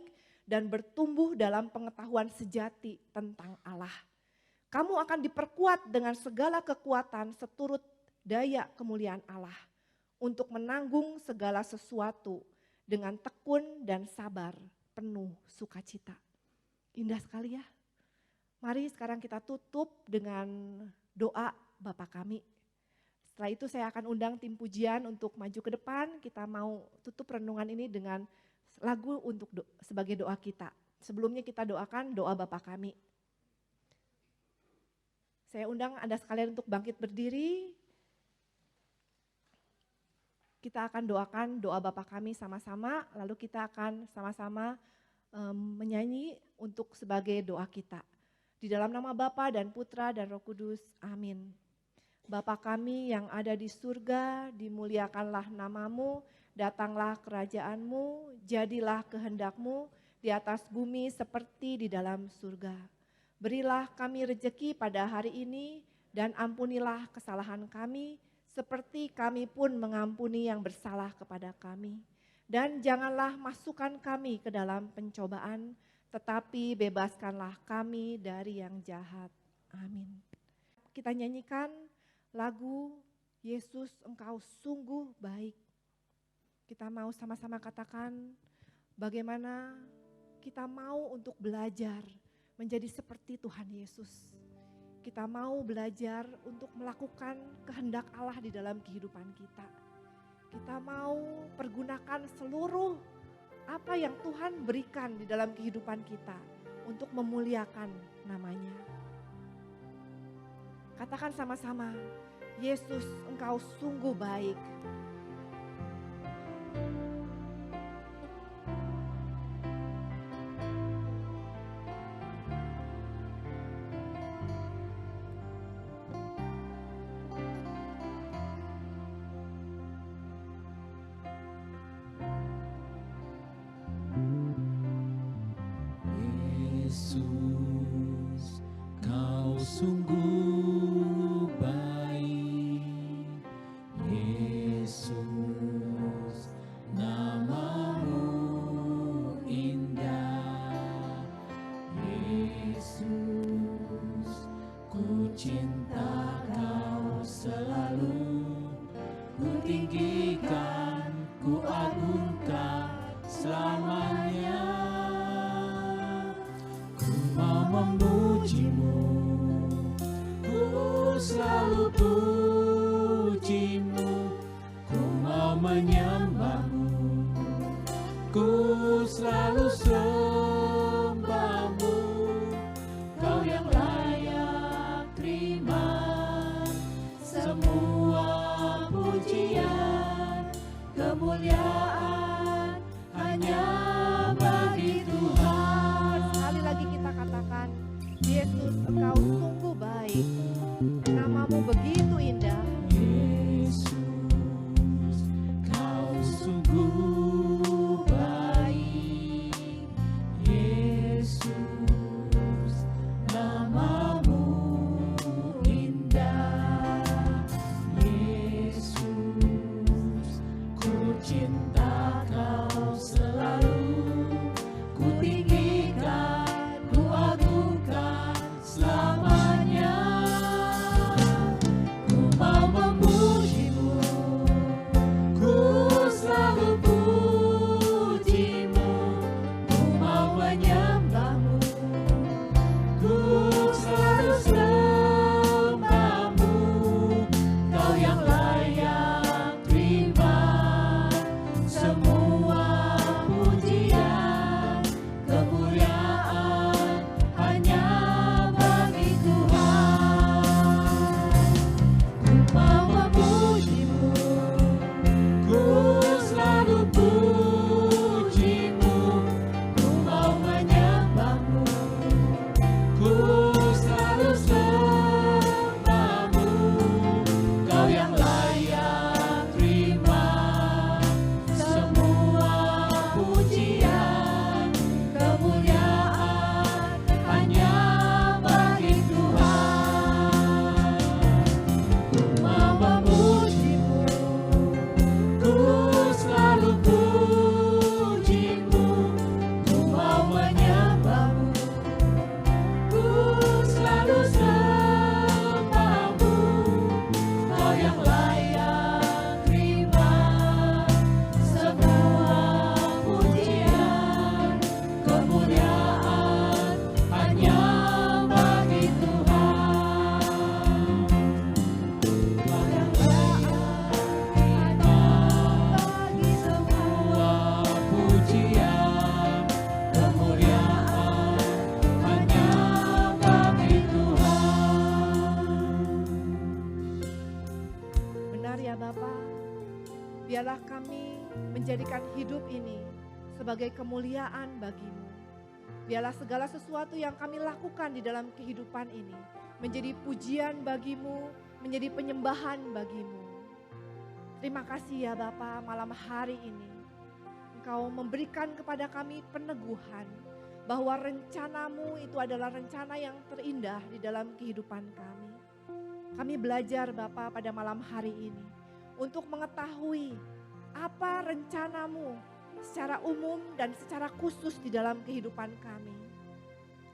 dan bertumbuh dalam pengetahuan sejati tentang Allah. Kamu akan diperkuat dengan segala kekuatan seturut daya kemuliaan Allah untuk menanggung segala sesuatu dengan tekun dan sabar penuh sukacita. Indah sekali ya. Mari sekarang kita tutup dengan doa Bapa kami. Setelah itu saya akan undang tim pujian untuk maju ke depan. Kita mau tutup renungan ini dengan lagu untuk sebagai doa kita. Sebelumnya kita doakan doa Bapa kami. Saya undang Anda sekalian untuk bangkit berdiri. Kita akan doakan doa Bapa kami sama-sama, lalu kita akan sama-sama menyanyi untuk sebagai doa kita. Di dalam nama Bapa dan Putra dan Roh Kudus, amin. Bapa kami yang ada di surga, dimuliakanlah namamu, datanglah kerajaanmu, jadilah kehendakmu di atas bumi seperti di dalam surga. Berilah kami rejeki pada hari ini dan ampunilah kesalahan kami seperti kami pun mengampuni yang bersalah kepada kami. Dan janganlah masukkan kami ke dalam pencobaan, tetapi bebaskanlah kami dari yang jahat. Amin. Kita nyanyikan lagu Yesus Engkau sungguh baik. Kita mau sama-sama katakan bagaimana kita mau untuk belajar menjadi seperti Tuhan Yesus. Kita mau belajar untuk melakukan kehendak Allah di dalam kehidupan kita. Kita mau pergunakan seluruh apa yang Tuhan berikan di dalam kehidupan kita untuk memuliakan namanya. Katakan sama-sama, Yesus Engkau sungguh baik. Yesus, Kau sungguh baik. Yesus, namamu indah. Yesus, ku cinta Kau selalu. Ku tinggikan, ku agungkan selamanya. Ku mau memujimu, ku selalu pujimu. Ku mau menyembahmu, ku selalu sembahmu. Kau yang layak terima semua pujian, kemuliaan hanya bagi Tuhan. Sekali lagi kita katakan, Yesus Engkau sungguh baik. Namamu begitu indah. biarlah kami menjadikan hidup ini sebagai kemuliaan bagi-Mu. Biarlah segala sesuatu yang kami lakukan di dalam kehidupan ini menjadi pujian bagi-Mu, menjadi penyembahan bagi-Mu. Terima kasih ya Bapa, malam hari ini Engkau memberikan kepada kami peneguhan bahwa rencana-Mu itu adalah rencana yang terindah di dalam kehidupan kami. Kami belajar Bapa pada malam hari ini untuk mengetahui apa rencana-Mu secara umum dan secara khusus di dalam kehidupan kami.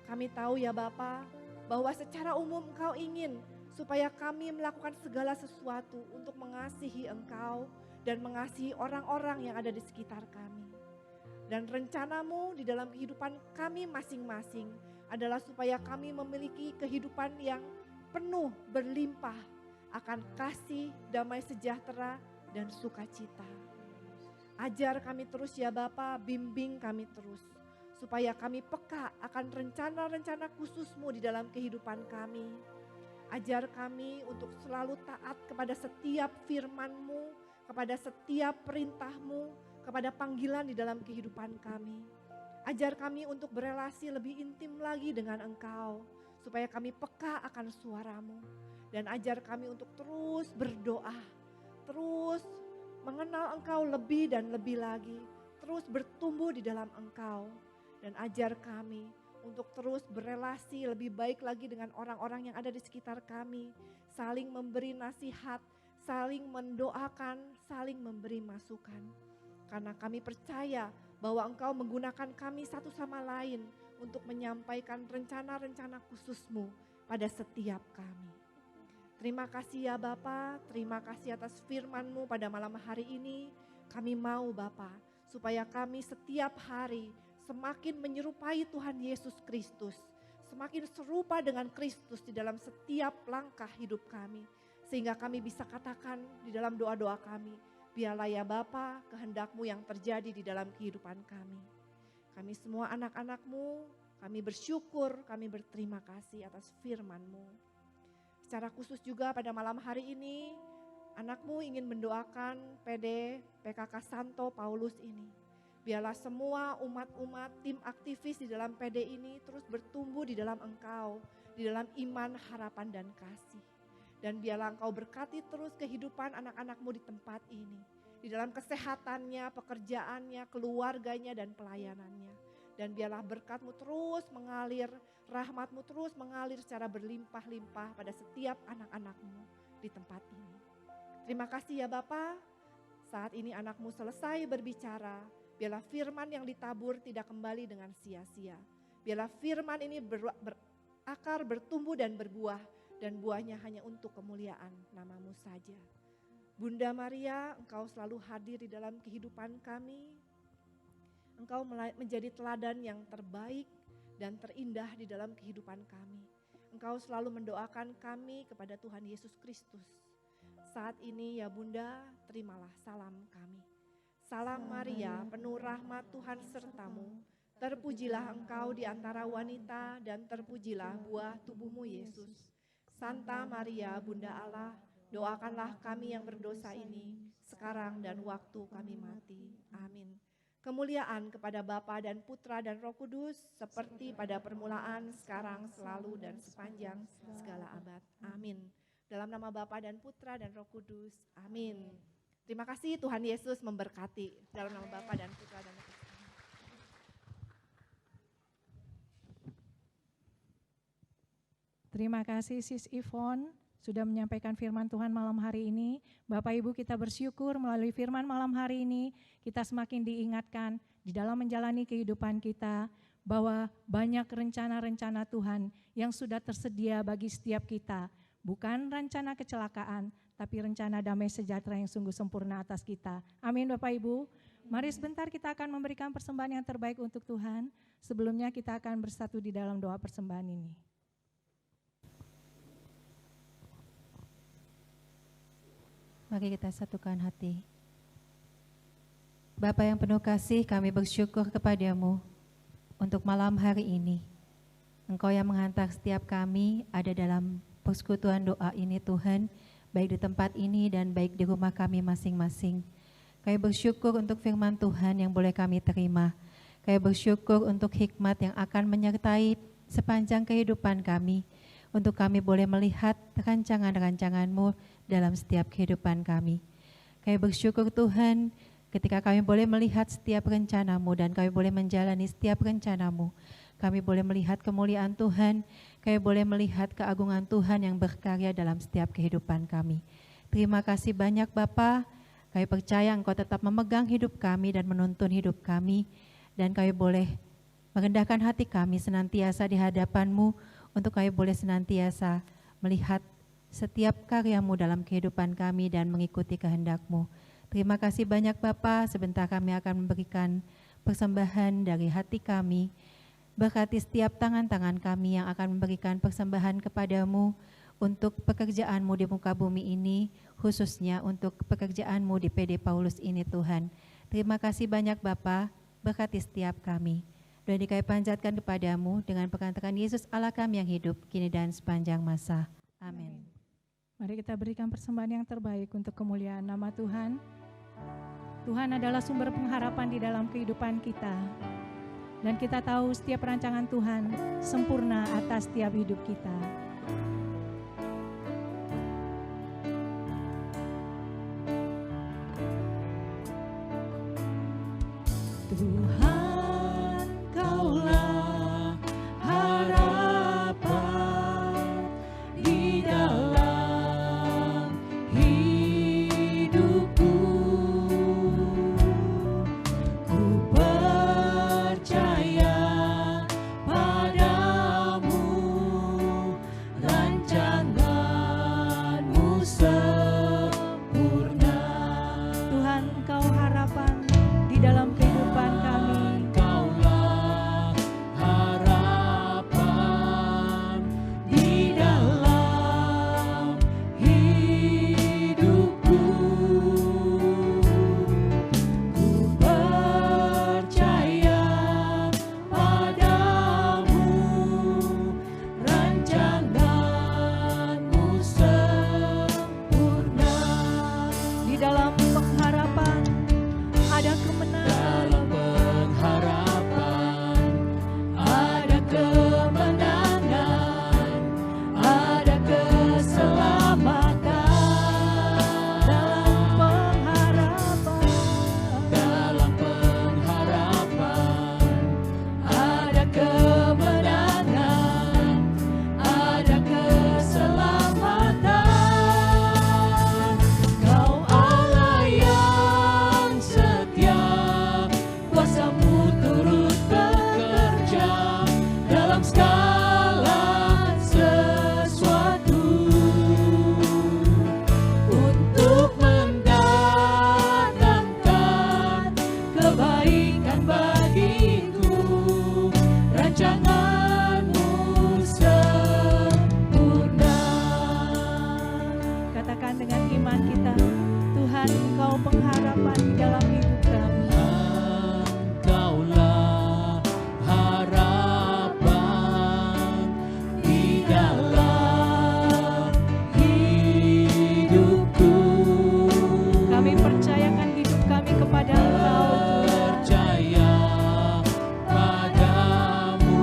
Kami tahu ya Bapa bahwa secara umum Engkau ingin supaya kami melakukan segala sesuatu untuk mengasihi Engkau dan mengasihi orang-orang yang ada di sekitar kami. Dan rencana-Mu di dalam kehidupan kami masing-masing adalah supaya kami memiliki kehidupan yang penuh berlimpah akan kasih, damai sejahtera, dan sukacita. Ajar kami terus ya Bapa, bimbing kami terus supaya kami peka akan rencana-rencana khusus-Mu di dalam kehidupan kami. Ajar kami untuk selalu taat kepada setiap firman-Mu, kepada setiap perintah-Mu, kepada panggilan di dalam kehidupan kami. Ajar kami untuk berelasi lebih intim lagi dengan Engkau, supaya kami peka akan suara-Mu. Dan ajar kami untuk terus berdoa, terus mengenal Engkau lebih dan lebih lagi, terus bertumbuh di dalam Engkau. Dan ajar kami untuk terus berelasi lebih baik lagi dengan orang-orang yang ada di sekitar kami. Saling memberi nasihat, saling mendoakan, saling memberi masukan. Karena kami percaya bahwa Engkau menggunakan kami satu sama lain untuk menyampaikan rencana-rencana khusus-Mu pada setiap kami. Terima kasih ya Bapa, terima kasih atas firman-Mu pada malam hari ini. Kami mau Bapa, supaya kami setiap hari semakin menyerupai Tuhan Yesus Kristus, semakin serupa dengan Kristus di dalam setiap langkah hidup kami. Sehingga kami bisa katakan di dalam doa-doa kami, biarlah ya Bapa kehendak-Mu yang terjadi di dalam kehidupan kami. Kami semua anak-anak-Mu, kami bersyukur, kami berterima kasih atas firman-Mu. Secara khusus juga pada malam hari ini, anak-Mu ingin mendoakan PD PKK Santo Paulus ini. Biarlah semua umat-umat, tim aktivis di dalam PD ini terus bertumbuh di dalam Engkau, di dalam iman, harapan, dan kasih. Dan biarlah Engkau berkati terus kehidupan anak-anak-Mu di tempat ini, di dalam kesehatannya, pekerjaannya, keluarganya, dan pelayanannya. Dan biarlah berkat-Mu terus mengalir, rahmat-Mu terus mengalir secara berlimpah-limpah pada setiap anak-anak-Mu di tempat ini. Terima kasih ya Bapa, saat ini anak-Mu selesai berbicara. Biarlah firman yang ditabur tidak kembali dengan sia-sia. Biarlah firman ini berakar, bertumbuh dan berbuah. Dan buahnya hanya untuk kemuliaan nama-Mu saja. Bunda Maria, Engkau selalu hadir di dalam kehidupan kami. Engkau menjadi teladan yang terbaik dan terindah di dalam kehidupan kami. Engkau selalu mendoakan kami kepada Tuhan Yesus Kristus. Saat ini ya Bunda, terimalah salam kami. Salam Maria, penuh rahmat Tuhan serta-Mu. Terpujilah Engkau di antara wanita dan terpujilah buah tubuh-Mu Yesus. Santa Maria, Bunda Allah, doakanlah kami yang berdosa ini, sekarang dan waktu kami mati. Amin. Kemuliaan kepada Bapa dan Putra dan Roh Kudus, seperti pada permulaan, sekarang, selalu, dan sepanjang segala abad. Amin. Dalam nama Bapa dan Putra dan Roh Kudus. Amin. Terima kasih, Tuhan Yesus memberkati. Dalam nama Bapa dan Putra dan Roh Kudus. Terima kasih Sis Yvonne sudah menyampaikan firman Tuhan malam hari ini. Bapak Ibu, kita bersyukur melalui firman malam hari ini kita semakin diingatkan di dalam menjalani kehidupan kita bahwa banyak rencana-rencana Tuhan yang sudah tersedia bagi setiap kita. Bukan rencana kecelakaan, tapi rencana damai sejahtera yang sungguh sempurna atas kita. Amin Bapak Ibu. Mari sebentar kita akan memberikan persembahan yang terbaik untuk Tuhan. Sebelumnya kita akan bersatu di dalam doa persembahan ini. Mari kita satukan hati. Bapa yang penuh kasih, kami bersyukur kepadamu untuk malam hari ini. Engkau yang menghantar setiap kami ada dalam persekutuan doa ini Tuhan, baik di tempat ini dan baik di rumah kami masing-masing. Kami bersyukur untuk firman Tuhan yang boleh kami terima. Kami bersyukur untuk hikmat yang akan menyertai sepanjang kehidupan kami, untuk kami boleh melihat rancangan-rancangan-Mu dalam setiap kehidupan kami. Kami bersyukur Tuhan ketika kami boleh melihat setiap rencana-Mu dan kami boleh menjalani setiap rencana-Mu. Kami boleh melihat kemuliaan Tuhan, kami boleh melihat keagungan Tuhan yang berkarya dalam setiap kehidupan kami. Terima kasih banyak Bapa. Kami percaya Engkau tetap memegang hidup kami dan menuntun hidup kami, dan kami boleh merendahkan hati kami senantiasa di hadapan-Mu, untuk kami boleh senantiasa melihat setiap karya-Mu dalam kehidupan kami dan mengikuti kehendak-Mu. Terima kasih banyak Bapa. Sebentar kami akan memberikan persembahan dari hati kami. Berkati setiap tangan-tangan kami yang akan memberikan persembahan kepada-Mu untuk pekerjaan-Mu di muka bumi ini, khususnya untuk pekerjaan-Mu di PD Paulus ini Tuhan. Terima kasih banyak Bapa, berkati setiap kami. Doa ini kami panjatkan kepada-Mu dengan perkataan Yesus Allah kami yang hidup, kini dan sepanjang masa. Amin. Mari kita berikan persembahan yang terbaik untuk kemuliaan nama Tuhan. Tuhan adalah sumber pengharapan di dalam kehidupan kita. Dan kita tahu setiap rancangan Tuhan sempurna atas setiap hidup kita. Tuhan, Kaulah harapan di dalam hidupku. Ku percaya padamu, rancangan-Mu sempurna. Tuhan, Engkau harapan di dalam kehidupan kami. Kaulah harapan di dalam hidupku. Ku percaya padamu, rancangan-Mu sempurna. Di dalam pengharapan ada kemenangan. Dalam pengharapan ada kemenangan, ada keselamatan. Dalam pengharapan Dalam pengharapan ada kemenangan, ada keselamatan. Kau Allah yang setia, kuasa-Mu turut bekerja dalam segala sesuatu untuk mendatangkan kebaikan bagiku. Rancangan-Mu sempurna. Katakan dengan iman kita, Tuhan Engkau pengharapan di dalam hidup kami. Engkaulah harapan di dalam hidupku. Kami percayakan hidup kami kepada Engkau, Tuhan. Percaya padamu,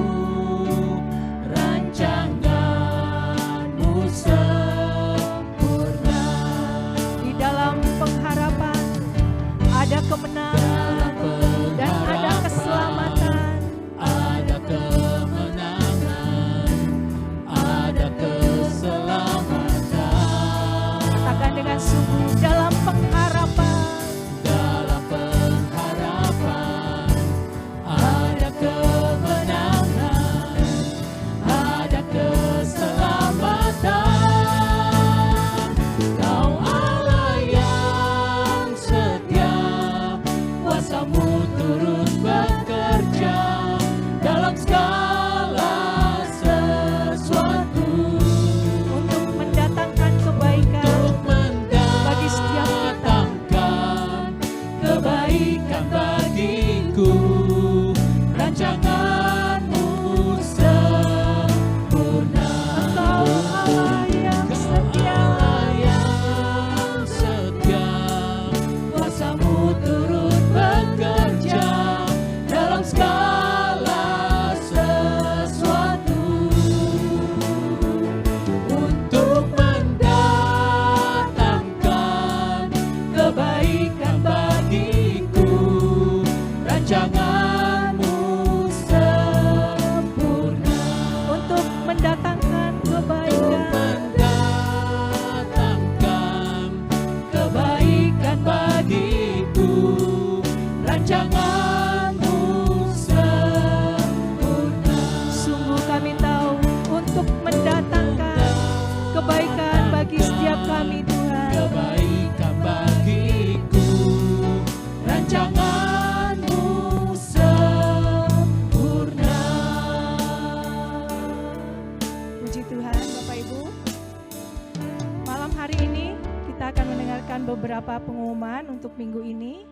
beberapa pengumuman untuk minggu ini.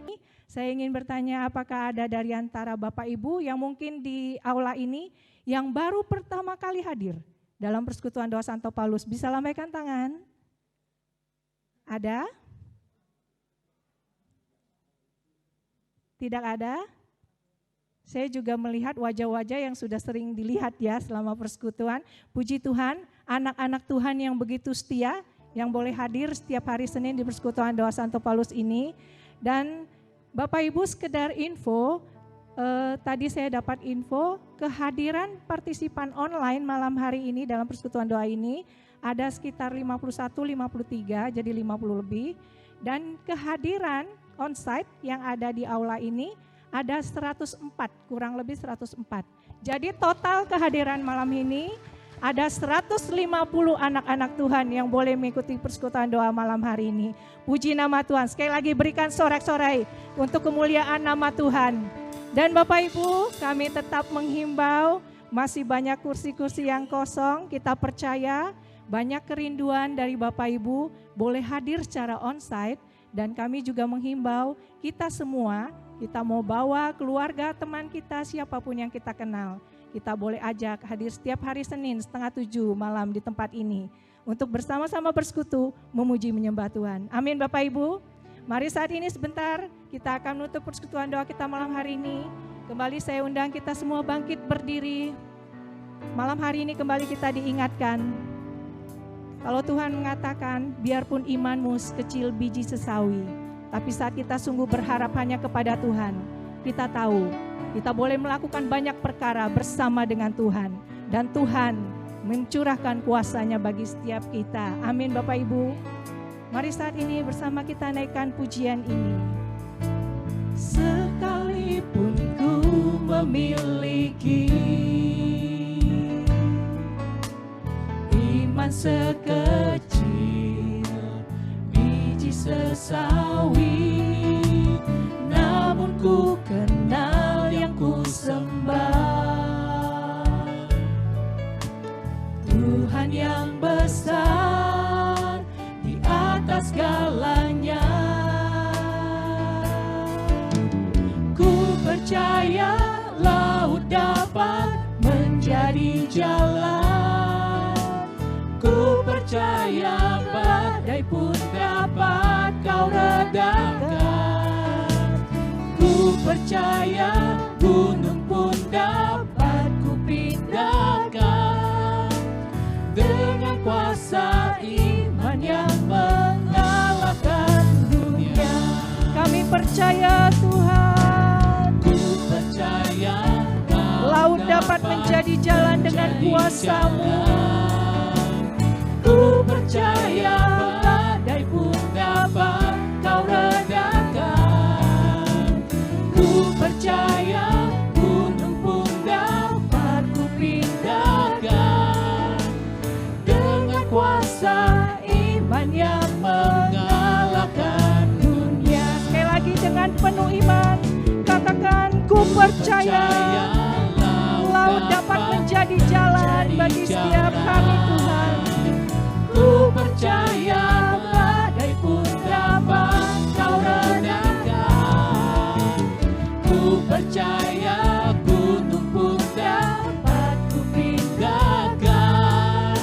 Saya ingin bertanya, apakah ada dari antara Bapak Ibu yang mungkin di aula ini yang baru pertama kali hadir dalam persekutuan doa Santo Paulus? Bisa lambaikan tangan? Ada? Tidak ada? Saya juga melihat wajah-wajah yang sudah sering dilihat ya selama persekutuan. Puji Tuhan, anak-anak Tuhan yang begitu setia, yang boleh hadir setiap hari Senin di persekutuan doa Santo Paulus ini. Dan Bapak Ibu sekedar info, tadi saya dapat info kehadiran partisipan online malam hari ini dalam persekutuan doa ini ada sekitar 51-53, jadi 50 lebih. Dan kehadiran onsite yang ada di aula ini ada 104, kurang lebih 104. Jadi total kehadiran malam ini ada 150 anak-anak Tuhan yang boleh mengikuti persekutuan doa malam hari ini. Puji nama Tuhan. Sekali lagi berikan sorak-sorai untuk kemuliaan nama Tuhan. Dan Bapak Ibu, kami tetap menghimbau, masih banyak kursi-kursi yang kosong. Kita percaya banyak kerinduan dari Bapak Ibu boleh hadir secara onsite. Dan kami juga menghimbau kita semua, kita mau bawa keluarga, teman kita, siapapun yang kita kenal. Kita boleh ajak hadir setiap hari Senin 6:30 malam di tempat ini untuk bersama-sama bersekutu memuji menyembah Tuhan. Amin Bapak Ibu. Mari saat ini sebentar kita akan menutup persekutuan doa kita malam hari ini. Kembali saya undang kita semua bangkit berdiri. Malam hari ini kembali kita diingatkan. Kalau Tuhan mengatakan biarpun imanmu sekecil biji sesawi, tapi saat kita sungguh berharap hanya kepada Tuhan, kita tahu kita boleh melakukan banyak perkara bersama dengan Tuhan. Dan Tuhan mencurahkan kuasa-Nya bagi setiap kita. Amin Bapak Ibu. Mari saat ini bersama kita naikkan pujian ini. Sekalipun ku memiliki iman sekecil biji sesawi, namun ku kenal yang ku sembah, Tuhan yang besar di atas segalanya. Ku percaya laut dapat menjadi jalan, ku percaya badai pun dapat kau redakan, ku percaya gunung pun dapat ku pindahkan, dengan kuasa iman yang mengalahkan dunia. Kami percaya Tuhan, Ku percaya laut dapat menjadi jalan dengan kuasa-Mu. Ku percaya badai pun dapat kau redakan, ku percaya gunung pun dapat ku pindahkan, dengan kuasa iman yang mengalahkan dunia. Sekali lagi dengan penuh iman, katakan ku percaya laut dapat menjadi jalan bagi setiap kami Tuhan. Ku percaya badai pun dapat kau redakan, ku percaya gunung pun dapat ku pindahkan,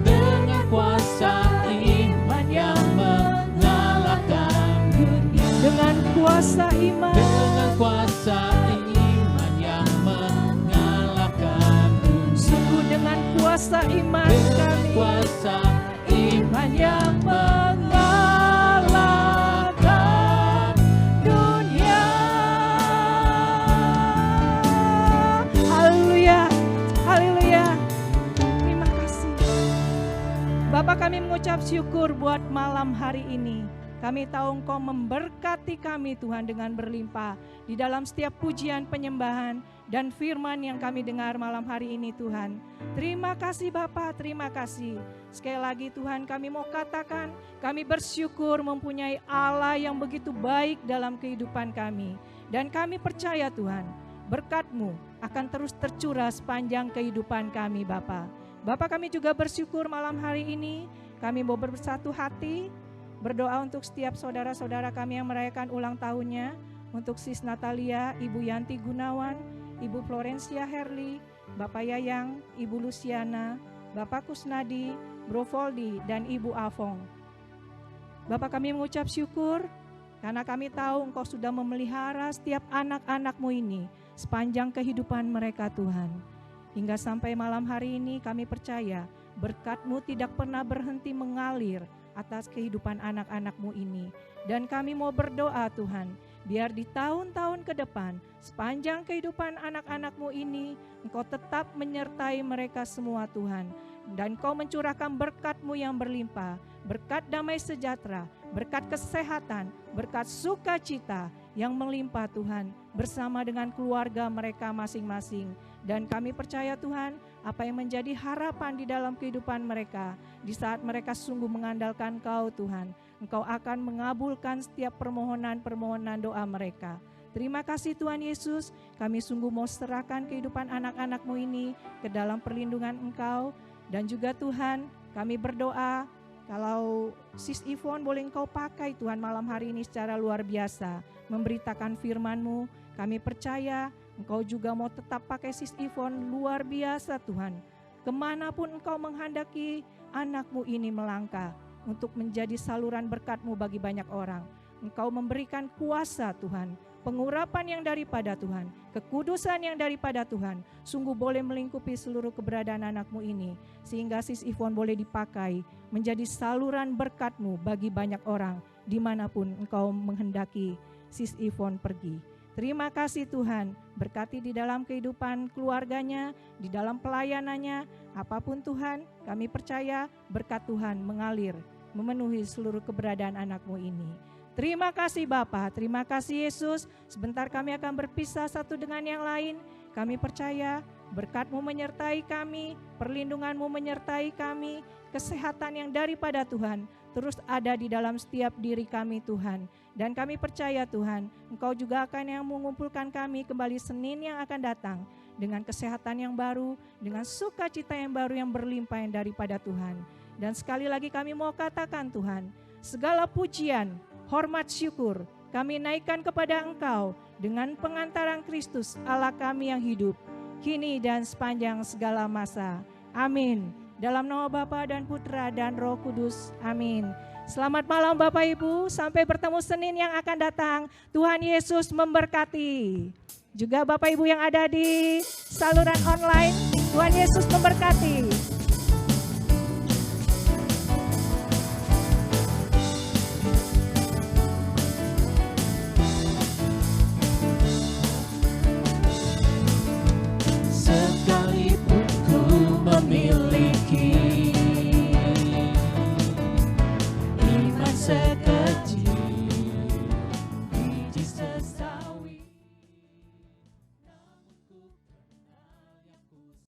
dengan kuasa iman yang mengalahkan dunia. Dengan kuasa iman, Dengan kuasa iman yang mengalahkan dunia. sungguh dengan kuasa iman Dengan kami, kuasa iman yang mengalahkan dunia. haleluya, haleluya. Terima kasih Bapak, kami mengucap syukur buat malam hari ini. Kami tahu Engkau memberkati kami Tuhan dengan berlimpah di dalam setiap pujian, penyembahan, dan firman yang kami dengar malam hari ini Tuhan. Terima kasih Bapak, terima kasih. Sekali lagi Tuhan, kami mau katakan kami bersyukur mempunyai Allah yang begitu baik dalam kehidupan kami. Dan kami percaya Tuhan, berkat-Mu akan terus tercurah sepanjang kehidupan kami Bapak. Bapak, kami juga bersyukur malam hari ini kami mau bersatu hati Berdoa untuk setiap saudara-saudara kami yang merayakan ulang tahunnya, untuk Sis Natalia, Ibu Yanti Gunawan, Ibu Florencia Herli, Bapak Yayang, Ibu Luciana, Bapak Kusnadi, Bro Voldi, dan Ibu Afong. Bapak, kami mengucap syukur karena kami tahu Engkau sudah memelihara setiap anak-anak-Mu ini sepanjang kehidupan mereka, Tuhan. Hingga sampai malam hari ini kami percaya berkat-Mu tidak pernah berhenti mengalir atas kehidupan anak-anak-Mu ini. Dan kami mau berdoa, Tuhan, biar di tahun-tahun ke depan, sepanjang kehidupan anak-anak-Mu ini, Engkau tetap menyertai mereka semua, Tuhan. Dan Engkau mencurahkan berkat-Mu yang berlimpah, berkat damai sejahtera, berkat kesehatan, berkat sukacita yang melimpah, Tuhan, bersama dengan keluarga mereka masing-masing. Dan kami percaya, Tuhan, apa yang menjadi harapan di dalam kehidupan mereka, di saat mereka sungguh mengandalkan Engkau, Tuhan, Engkau akan mengabulkan setiap permohonan-permohonan doa mereka. Terima kasih Tuhan Yesus, kami sungguh mau serahkan kehidupan anak-anak-Mu ini ke dalam perlindungan Engkau. Dan juga Tuhan, kami berdoa, kalau Sis Ivon boleh Engkau pakai Tuhan malam hari ini secara luar biasa, memberitakan firman-Mu, kami percaya Engkau juga mau tetap pakai Sis Ivon luar biasa, Tuhan. Kemanapun Engkau menghendaki anak-Mu ini melangkah untuk menjadi saluran berkat-Mu bagi banyak orang. Engkau memberikan kuasa, Tuhan, pengurapan yang daripada Tuhan, kekudusan yang daripada Tuhan, sungguh boleh melingkupi seluruh keberadaan anak-Mu ini, sehingga Sis Ivon boleh dipakai menjadi saluran berkat-Mu bagi banyak orang, dimanapun Engkau menghendaki Sis Ivon pergi. Terima kasih Tuhan, berkati di dalam kehidupan keluarganya, di dalam pelayanannya, apapun Tuhan, kami percaya berkat Tuhan mengalir, memenuhi seluruh keberadaan anak-Mu ini. Terima kasih Bapa, terima kasih Yesus. Sebentar kami akan berpisah satu dengan yang lain. Kami percaya berkat-Mu menyertai kami, perlindungan-Mu menyertai kami, kesehatan yang daripada Tuhan terus ada di dalam setiap diri kami Tuhan. Dan kami percaya Tuhan, Engkau juga akan yang mengumpulkan kami kembali Senin yang akan datang dengan kesehatan yang baru, dengan sukacita yang baru yang berlimpah yang daripada Tuhan. Dan sekali lagi kami mau katakan Tuhan, segala pujian, hormat, syukur kami naikkan kepada Engkau dengan pengantaran Kristus Allah kami yang hidup, kini dan sepanjang segala masa. Amin. Dalam nama Bapa dan Putra dan Roh Kudus. Amin. Selamat malam Bapak Ibu, sampai bertemu Senin yang akan datang. Tuhan Yesus memberkati. Juga Bapak Ibu yang ada di saluran online, Tuhan Yesus memberkati.